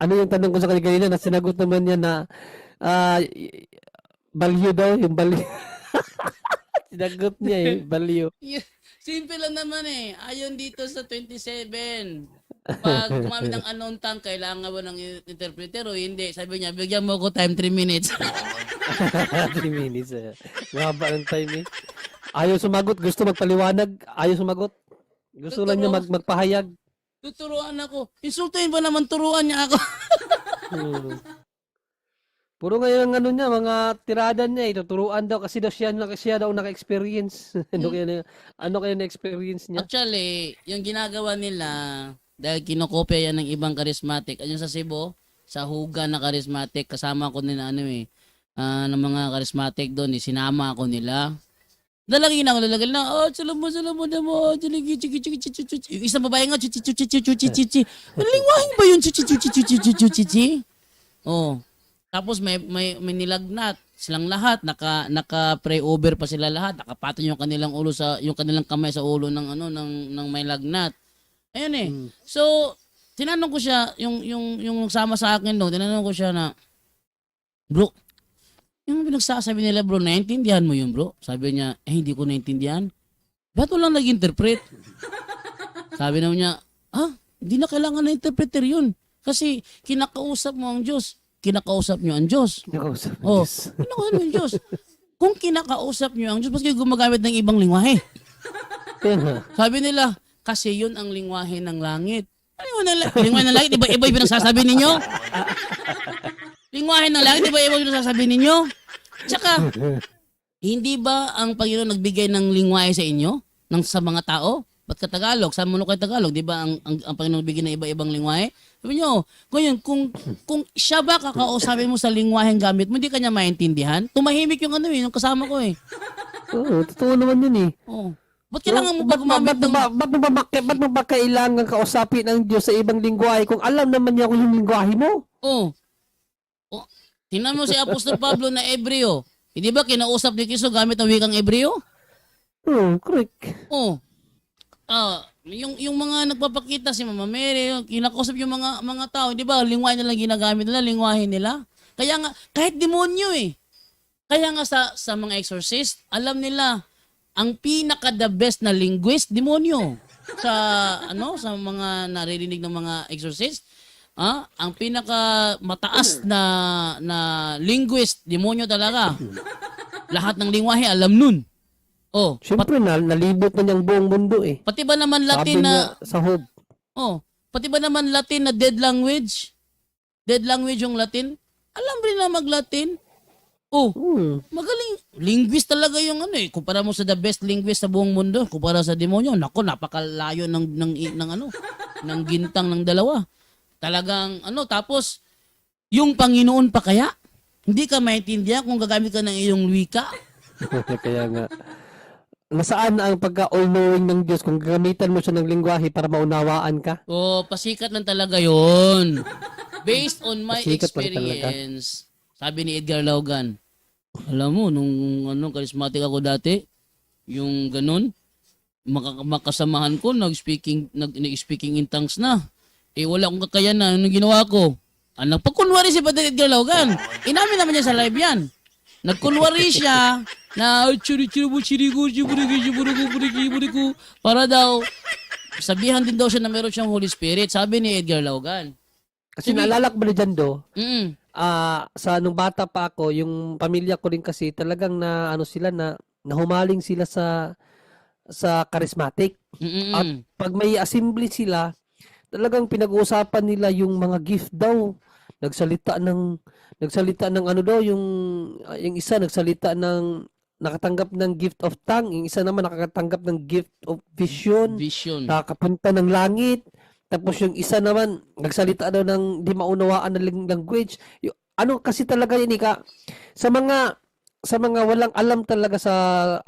Ano yung tanong ko sa kanya kanina na sinagot naman niya na Balyo daw, yung balyo. Sinagot niya eh, balyo. Simple lang naman eh. Ayon dito sa 27. Pag gumamit ng unknown tongue, kailangan mo ng interpreter o hindi. Sabi niya, bigyan mo ko time 3 minutes. 3 minutes eh. Mahaba ng time eh. Ayaw sumagot, gusto magpaliwanag, ayaw sumagot. Gusto lang niya magpahayag. Tuturuan ako. Insultuin ba naman turuan niya ako? Puro ngayon ang ano niya, mga tirada niya, ituturuan daw kasi daw siya daw naka-experience. Ano kaya na-experience niya? Actually, yung ginagawa nila, dahil kinokopya yan ng ibang charismatic, ayun sa Cebu, sa Huga na charismatic, kasama ko nila ng mga charismatic doon, sinama ako nila. Dalagin ako, salam mo, chigi, yung isang babae nga, chichi. Lingwahin ba yun, chichi? Oh. Tapos may nilagnat silang lahat, naka-pray over pa sila lahat, nakapatong yung kanilang kamay sa ulo ng may lagnat. Ayun eh. So, tinanong ko siya, yung sama sa akin doon, tinanong ko siya na, bro, yung pinagsasabi nila bro, naintindihan mo yun bro? Sabi niya, hindi ko naintindihan. Ba't walang nag-interpret? Sabi naman niya, hindi na kailangan na interpreter yun. Kasi kinakausap mo ang Diyos. Kinakausap niyo ang Diyos. Kinakausap ang Oh, Diyos. kinakausap niyo ang Diyos. Kung kinakausap niyo ang Diyos, bakit kayo gumagamit ng ibang lingwahe? Kaya nga. Sabi nila, kasi yun ang lingwahe ng langit. Lingwahe ng langit, iba yung pinagsasabi ninyo? Lingwahe ng langit, iba yung pinagsasabi ninyo? Tsaka, hindi ba ang Panginoon nagbigay ng lingwahe sa inyo? Sa mga tao? Ba't ka Tagalog? Saan mo kayo Tagalog? Di ba ang Panginoon nagbigay ng iba-ibang lingwahe? Sabi nyo, kung siya ba kakausapin mo sa lingwaheng gamit mo, hindi ka niya maintindihan? Tumahimik yung yung kasama ko eh. Oo, totoo naman yun eh. Oh. Ba't kailangan mo ba gumamit ng... Ba't mo ba kailangan kausapin ang Diyos sa ibang lingwahe kung alam naman niya kung yung lingwahe mo? Oh. Tingnan mo si Apostol Pablo na Ebreo. Hindi ba kinausap ni Kristo gamit ang wikang Ebreo? Correct. Oh. Yung mga nagpapakita si Mama Mary, kinakausap yung mga tao, di ba? Lingwahe nila ginagamit nila, lingwahe nila. Kaya nga kahit demonyo eh. Kaya nga sa mga exorcist, alam nila ang pinaka the best na linguist, demonyo. Sa mga naririnig ng mga exorcist, ang pinaka mataas na linguist, demonyo talaga. Lahat ng lingwahe alam nun. Oh, Siyempre, nalibot na niyang buong mundo eh. pati ba naman Sabi Latin niya sa Hob. pati ba naman Latin na dead language? Dead language yung Latin? Alam rin na mag-Latin? Magaling. Linguist talaga yung kumpara mo sa the best linguist sa buong mundo, kumpara sa demonyo. Nako, napakalayo ng gintang ng dalawa. Talagang tapos yung Panginoon pa kaya? Hindi ka maintindihan kung gagamit ka ng iyong wika? Kaya nga. Nasaan ang pagka-all-knowing ng Diyos kung gagamitan mo siya ng lingwahe para maunawaan ka? Pasikat lang talaga yon. Based on my Pasikat lang talaga. experience, sabi ni Edgar Laugan, alam mo, nung charismatic ako dati, yung ganun, makasamahan ko, nag-speaking in tongues na. Wala akong kakayanan. Anong ginawa ko? Pagkunwari si Padre Edgar Laugan, inamin naman niya sa live yan. Nagkunwari siya na para daw sabihan din daw siya na meron siyang Holy Spirit, sabi ni Edgar Laugan. Kasi naalala ko ba ni Jando, Mm. nung bata pa ako, yung pamilya ko rin kasi talagang nahumaling sila sa charismatic. At pag may assembly sila, talagang pinag-uusapan nila yung mga gift daw. Nagsalita ng yung isa nagsalita ng nakatanggap ng gift of tongue, yung isa naman nakakatanggap ng gift of vision. Nakakapunta ng langit. Tapos yung isa naman nagsalita daw ng di maunawaan na language. Kasi talaga yun sa mga walang alam talaga sa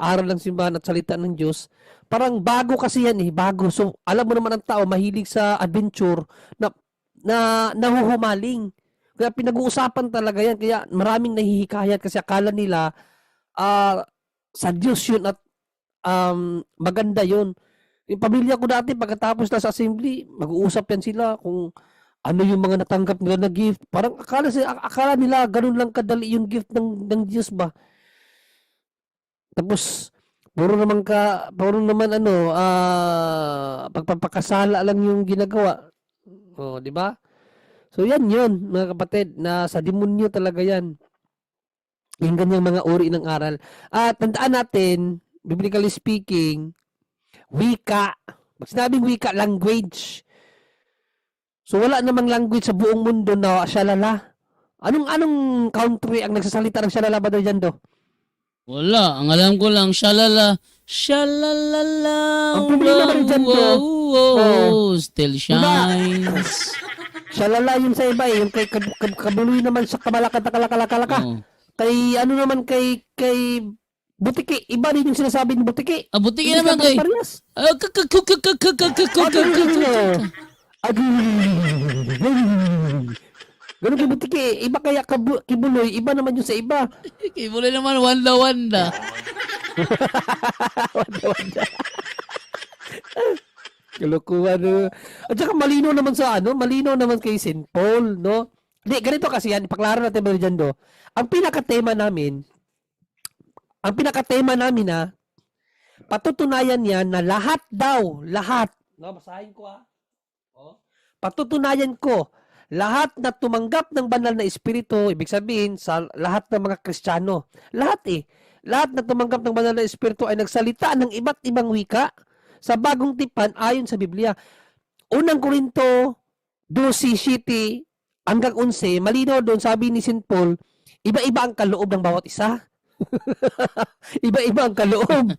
aral ng simbahan at salita ng Diyos, parang bago kasi yan bago. So alam mo naman ang tao mahilig sa adventure na nahuhumaling. Kaya pinag-uusapan talaga yan. Kaya maraming nahihikayat kasi akala nila sa Diyos yun at maganda yun. Yung pamilya ko dati pagkatapos na sa assembly, mag-uusap yan sila kung ano yung mga natanggap nila na gift. Parang akala nila ganun lang kadali yung gift ng Diyos ba. Tapos puro naman pagpapakasala lang yung ginagawa. Oh, di ba? So yan yun, mga kapatid, na sa demonyo talaga yan. Yung ganyang mga uri ng aral. At tandaan natin, biblically speaking, wika. Pag sinabing wika, language. So wala namang language sa buong mundo na shalala. Anong country ang nagsasalita ng shalala, Brother Jando? Wala. Ang alam ko lang, shalala. Shalalala. Ang problema naman dyan, bro. Still shines. Shalala yun sa iba eh. Yung kay kabuloy naman sa kamalaka. Oh. Kay ano naman kay Butiki. Iba din yung sinasabi ni Butiki. Butiki Hindi naman ka kay. parehas. Ganun kay Butiki. Iba kaya kibuloy. Iba naman yun sa iba. Kibuli naman, wanda-wanda. Kalokohan. At saka malinaw naman kay St. Paul, no? Hindi, ganito kasi yan, ipaklaro natin ba dyan, do? Ang pinakatema namin na patutunayan yan na lahat, no, basahin ko oh. Patutunayan ko, lahat na tumanggap ng banal na espiritu, ibig sabihin, sa lahat ng mga Kristiyano, lahat na tumanggap ng banal na espiritu ay nagsalita ng iba't ibang wika sa bagong tipan ayon sa Biblia. Unang Korinto 12:7 hanggang 11, malinaw doon, sabi ni St. Paul, iba-iba ang kaloob ng bawat isa. Iba-iba ang kaloob.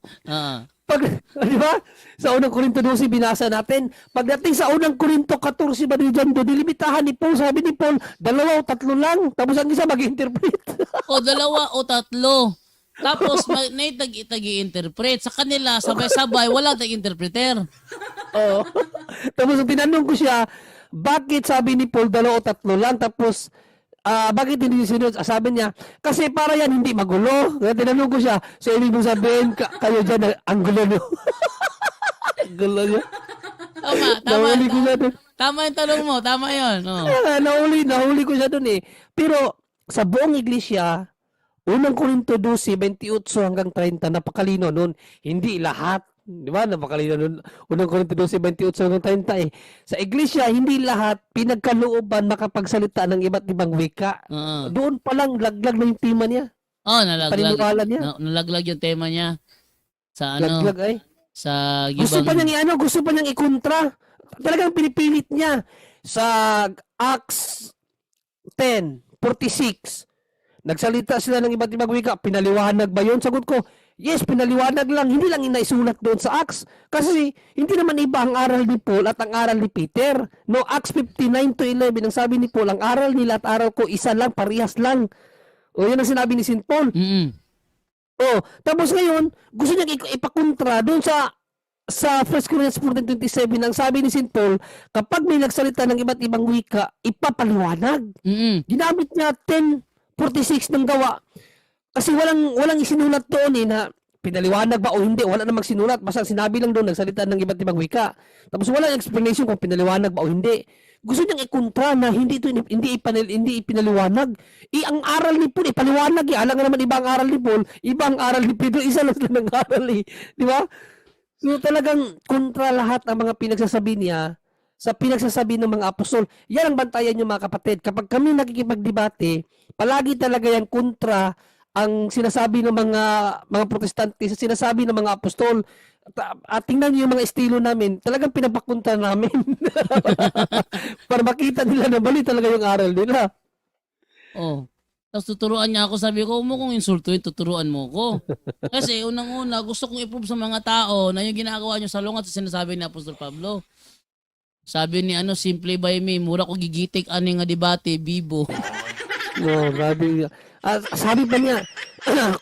Pag, di ba? Sa unang Korinto 12 binasa natin. Pagdating sa unang Korinto 14 ba dyan doon, nilimitahan ni Paul, sabi ni Paul, 2 o 3 lang. Tapos ang isa mag-interpret. O 2 o 3. Tapos may tag-i-interpret. Sa kanila, sabay-sabay, wala tag-interpreter. Oo. Tapos tinanong ko siya, bakit sabi ni Paul 2 o 3 lang? Tapos, bakit hindi sinunod? Sabi niya, kasi para yan hindi magulo. Kaya tinanong ko siya, so ibig mong sabihin, kayo dyan, ang gulo nyo. Ang gulo nyo. Tama yung tanong mo. Tama yun. Oh. Nahuli ko siya dun eh. Pero, sa buong iglesia, unang Korinto 12:28 hanggang 30, napakalino nun. Hindi lahat. Di ba? Napakalino nun. Unang Korinto 12:28 hanggang 30 eh. Sa iglesia, hindi lahat pinagkalooban makapagsalita ng iba't ibang wika. Doon pa lang, laglag na yung tema niya. Oh, nalaglag. Paniniwala niya. Nalaglag yung tema niya. Sa ano? Laglag ay. Sa Gusto pa niyang ikontra. Talagang pinipilit niya. Sa Acts 10:46. Nagsalita sila ng iba't ibang wika. Pinaliwanag ba yun? Sagot ko, yes, pinaliwanag lang. Hindi lang inaisulat doon sa Acts. Kasi hindi naman iba ang aral ni Paul at ang aral ni Peter. No, Acts 59-11, ang sabi ni Paul, ang aral nila at aral ko, isa lang, parehas lang. O, yun ang sinabi ni St. Paul. O, tapos ngayon, gusto niya ipakontra doon sa 1 Corinthians 14:27, ang sabi ni St. Paul, kapag may nagsalita ng iba't ibang wika, ipapaliwanag. Ginamit niya 10:46 ng gawa. Kasi walang isinulat doon na pinaliwanag ba o hindi. Wala namang sinulat. Basta sinabi lang doon, nagsalita ng iba't ibang wika. Tapos walang explanation kung pinaliwanag ba o hindi. Gusto niyang ikontra na hindi ipinaliwanag. Ang aral ni Paul, ipaliwanag. Alam nga naman iba ang aral ni Paul, iba ang aral ni Pedro, isa lang sila ng aral Di ba? So talagang kontra lahat ang mga pinagsasabi niya sa pinagsasabi ng mga apostol. Yan ang bantayan niyo mga kapatid. Kapag kami nakikipagdebate, palagi talaga yan kontra ang sinasabi ng mga protestante, sa sinasabi ng mga apostol. At tingnan niyo yung mga estilo namin, talagang pinapakunta namin. Para makita nila na mali talaga yung aral nila. Oh. Tapos tuturuan niya ako, sabi ko, mo kung insultuin, tuturuan mo ko. Kasi unang-una, gusto kong i-prove sa mga tao na yung ginagawa niyo sa lungat sa sinasabi ni Apostol Pablo. Sabi ni simple by me, mura ko gigitik ani nga debate, bibo. No, grabe. Sabi pa niya,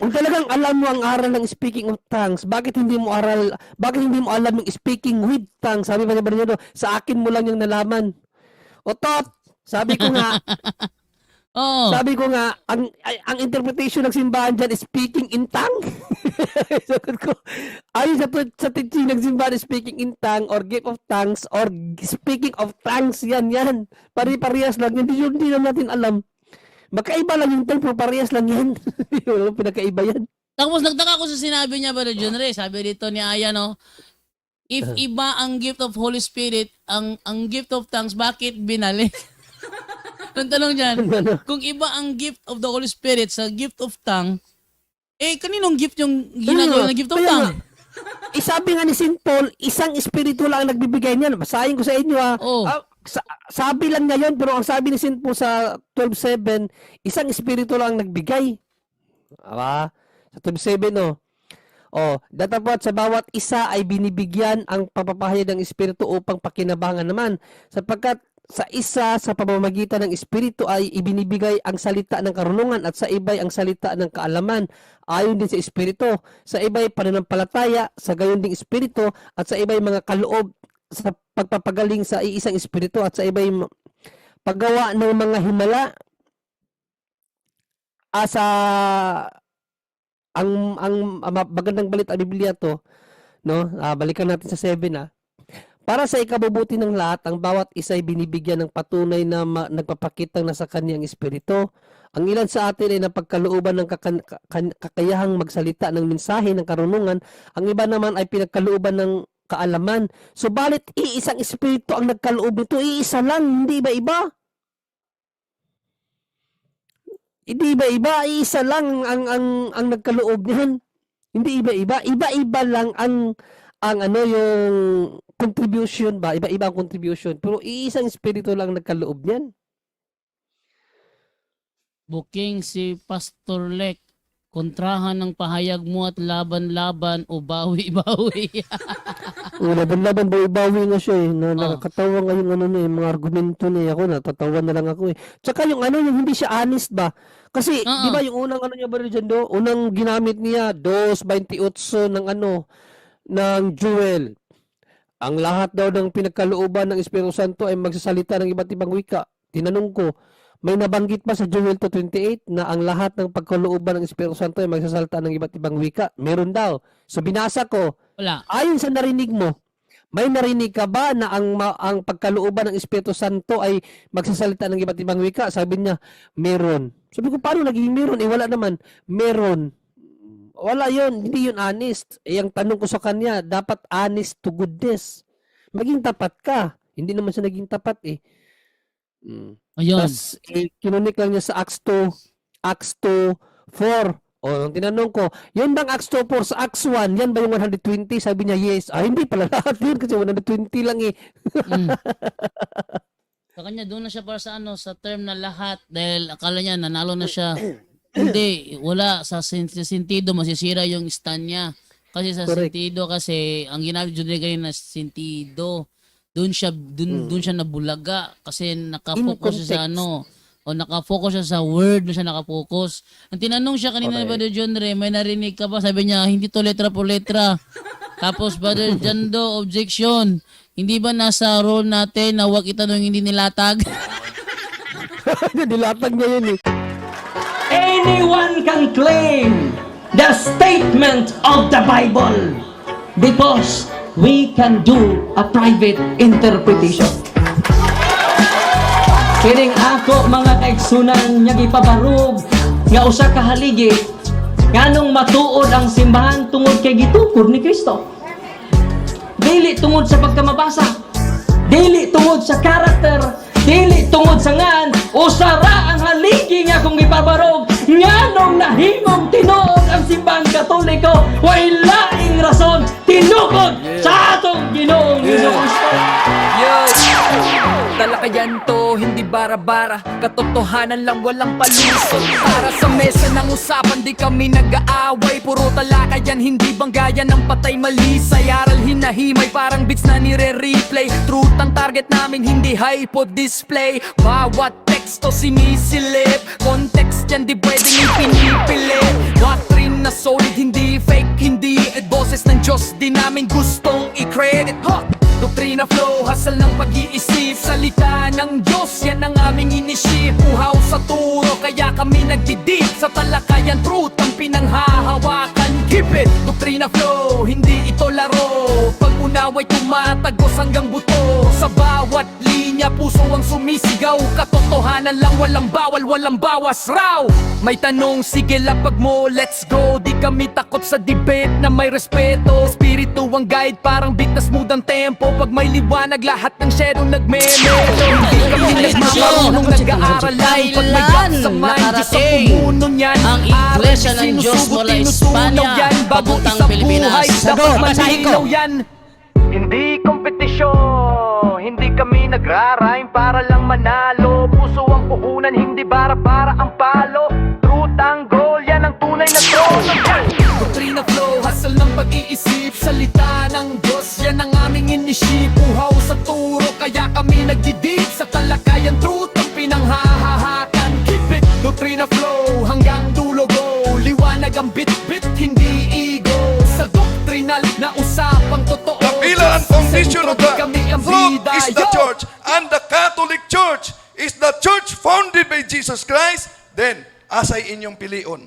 kung talagang alam mo ang aral ng speaking of tongues, bakit hindi mo alam yung speaking with tongues? Sabi pa niya, sa akin mo lang yung nalaman. Otot, sabi ko nga, Oo. Sabi ko nga, ang interpretation ng simbahan dyan is speaking in tongue. Sagot ko, ayon sa teaching ng simbahan is speaking in tongue or gift of tongues or speaking of tongues, yan. Pari-parehas lang, hindi lang natin alam. Magkaiba lang yung term, pero parehas lang yan. Walang pinagkaiba yan. Tapos nagtaka ko sa sinabi niya, Brother John Ray. Sabi dito ni Aya, no? If iba ang gift of Holy Spirit, ang gift of tongues, bakit binalik? Ang tanong dyan, kung iba ang gift of the Holy Spirit sa gift of tongue, kaninong gift yung ginagawa ng gift of tongue? Sabi nga ni St. Paul, isang espiritu lang ang nagbibigay niyan. Basahin ko sa inyo Oh. sabi lang niya yun, pero ang sabi ni St. Paul sa 12:7, isang espiritu lang ang nagbigay. Aba, sa 12:7 datapot sa bawat isa ay binibigyan ang papapahayag ng espiritu upang pakinabangan naman, sapagkat sa isa sa pamamagitan ng espiritu ay ibinibigay ang salita ng karunungan at sa iba'y ang salita ng kaalaman ayon din sa espiritu, sa iba'y pananampalataya sa gayon ding espiritu, at sa iba'y mga kaloob sa pagpapagaling sa iisang espiritu, at sa iba'y paggawa ng mga himala. Sa ang magandang balita sa Biblia to, no? Balikan natin sa 7. Para sa ikabubuti ng lahat, ang bawat isa ay binibigyan ng patunay na nagpapakitang nasa kanyang espiritu. Ang ilan sa atin ay napagkalooban ng kakayahang magsalita ng mensahe ng karunungan. Ang iba naman ay pinagkalooban ng kaalaman. Subalit, iisang espiritu ang nagkaloob nito. Iisa lang, hindi iba-iba. Hindi iba-iba, iisa lang ang nagkaloob niyan. Hindi iba-iba, iba-iba lang ang yung contribution ba, iba-iba ang contribution, pero iisang espiritu lang nagkaloob niyan. Booking si Pastor Lek, kontrahan ng pahayag mo at laban-laban o bawi-bawi. Laban-laban, bawi-bawi nga siya nakakatawa nga yung mga argumento niya. Ako, natatawa na lang ako Tsaka yung yung hindi siya honest ba? Kasi, di ba yung unang niya ba dyan unang ginamit niya, 2:28 ng Joel. Ang lahat daw ng pinagkalooban ng Espiritu Santo ay magsasalita ng iba't ibang wika. Tinanong ko, may nabanggit pa sa Joel 2:28 na ang lahat ng pagkalooban ng Espiritu Santo ay magsasalita ng iba't ibang wika? Meron daw. So binasa ko, Wala. ayon sa narinig mo, may narinig ka ba na ang pagkalooban ng Espiritu Santo ay magsasalita ng iba't ibang wika? Sabi niya, meron. Sabi ko, paano naging meron? Wala naman. Meron. Wala yun, hindi yun honest. Ang tanong ko sa kanya, dapat honest to goodness. Maging tapat ka. Hindi naman siya naging tapat Ayun. Tapos, kinunik lang niya sa Acts 2:4. Ang tinanong ko, yun bang Acts 2:4 sa Acts 1, yan ba yung 120? Sabi niya, yes. Hindi pala lahat yun kasi 120 lang Sa kanya, doon na siya para sa sa term na lahat dahil akala niya nanalo na siya. Hindi, wala. Sa sentido, masisira yung stand niya. Kasi sa Correct. sentido, kasi ang ginamit dyan kayo na sentido, doon siya nabulaga kasi nakafocus siya sa nakafocus siya sa word na siya nakafocus. Ang tinanong siya kanina ni Brother John Ray, may narinig ka ba? Sabi niya, hindi to letra po letra. Tapos Brother Jando, objection. Hindi ba nasa role natin na huwag itanong hindi nilatag? Nilatag niya yun Anyone can claim the statement of the Bible because we can do a private interpretation. Kining ako mga kaigsunan nga gipabarog nga usa ka haligi nganong matuod ang simbahan tungod kay gitukod ni Kristo. Dili tungod sa pagkamabasa, dili tungod sa karakter, dili tungod sa ngan, usara ang haligi nga kung gipabarog nganong nahimong tinuod ang simbahan Katoliko, way laing rason tinukod sa atong Ginoong Hesus-Kristo. Talakayan to, hindi bara-bara. Katotohanan lang, walang palusot. Para sa mesa ng usapan, di kami nag-aaway. Puro talakayan, hindi banggayan ng patay malisay. Aral hinahimay, parang beats na nire-replay. Truth ang target namin, hindi hypo display. Bawat teksto sinisilip, context yan di pwedeng ipinipilit. Doctrine na solid, hindi fake, hindi boses ng Diyos, di namin gustong i-credit. Doktrina flow, hasal ng pag-iisip. Salita ng Diyos, yan ang aming inisip. Uhaw sa turo, nagdidip sa talakayan, truth ang pinanghahawakan. Keep it, doktrina flow, hindi ito laro. Pag-unaway tumatagos hanggang buto. Sa bawat linya, puso ang sumisigaw. Katotohanan lang, walang bawal, walang bawas raw. May tanong, sige lapag mo, let's go. Di kami takot sa debate na may respeto. Espiritu ang guide, parang beat na smooth ang tempo. Pag may liwanag, lahat ng shadow nagme-melo. Hindi kami nagmamarunong nag-aaral lang. Pag may gap sa mind, Diyos ang pumuno niyan. Ang Iglesia ng Diyos mula Espanya, papuntang Pilipinas. Dapat malinaw yan. Hindi kompetisyon, hindi kami nagra-rhyme para lang manalo. Puso ang puhunan, hindi bara-bara ang palo. Truth ang goal, yan ang tunay na trono. Doktrina flow, hustle ng pag-iisip. Salita ng Diyos, yan ang aming inisip. Uhaw sa turo, kaya kami nagdidip. Sa talakayan, truth ang pinanghahahakan. Keep it, doktrina flow, hanggang dulo go. Liwanag ang bit-bit, hindi ego. Sa doktrinal na usapang totoo. The pillar and foundation of the Kami ang truth bida, is the yo! church, and the Catholic Church is the church founded by Jesus Christ. Then, asay inyong pilion.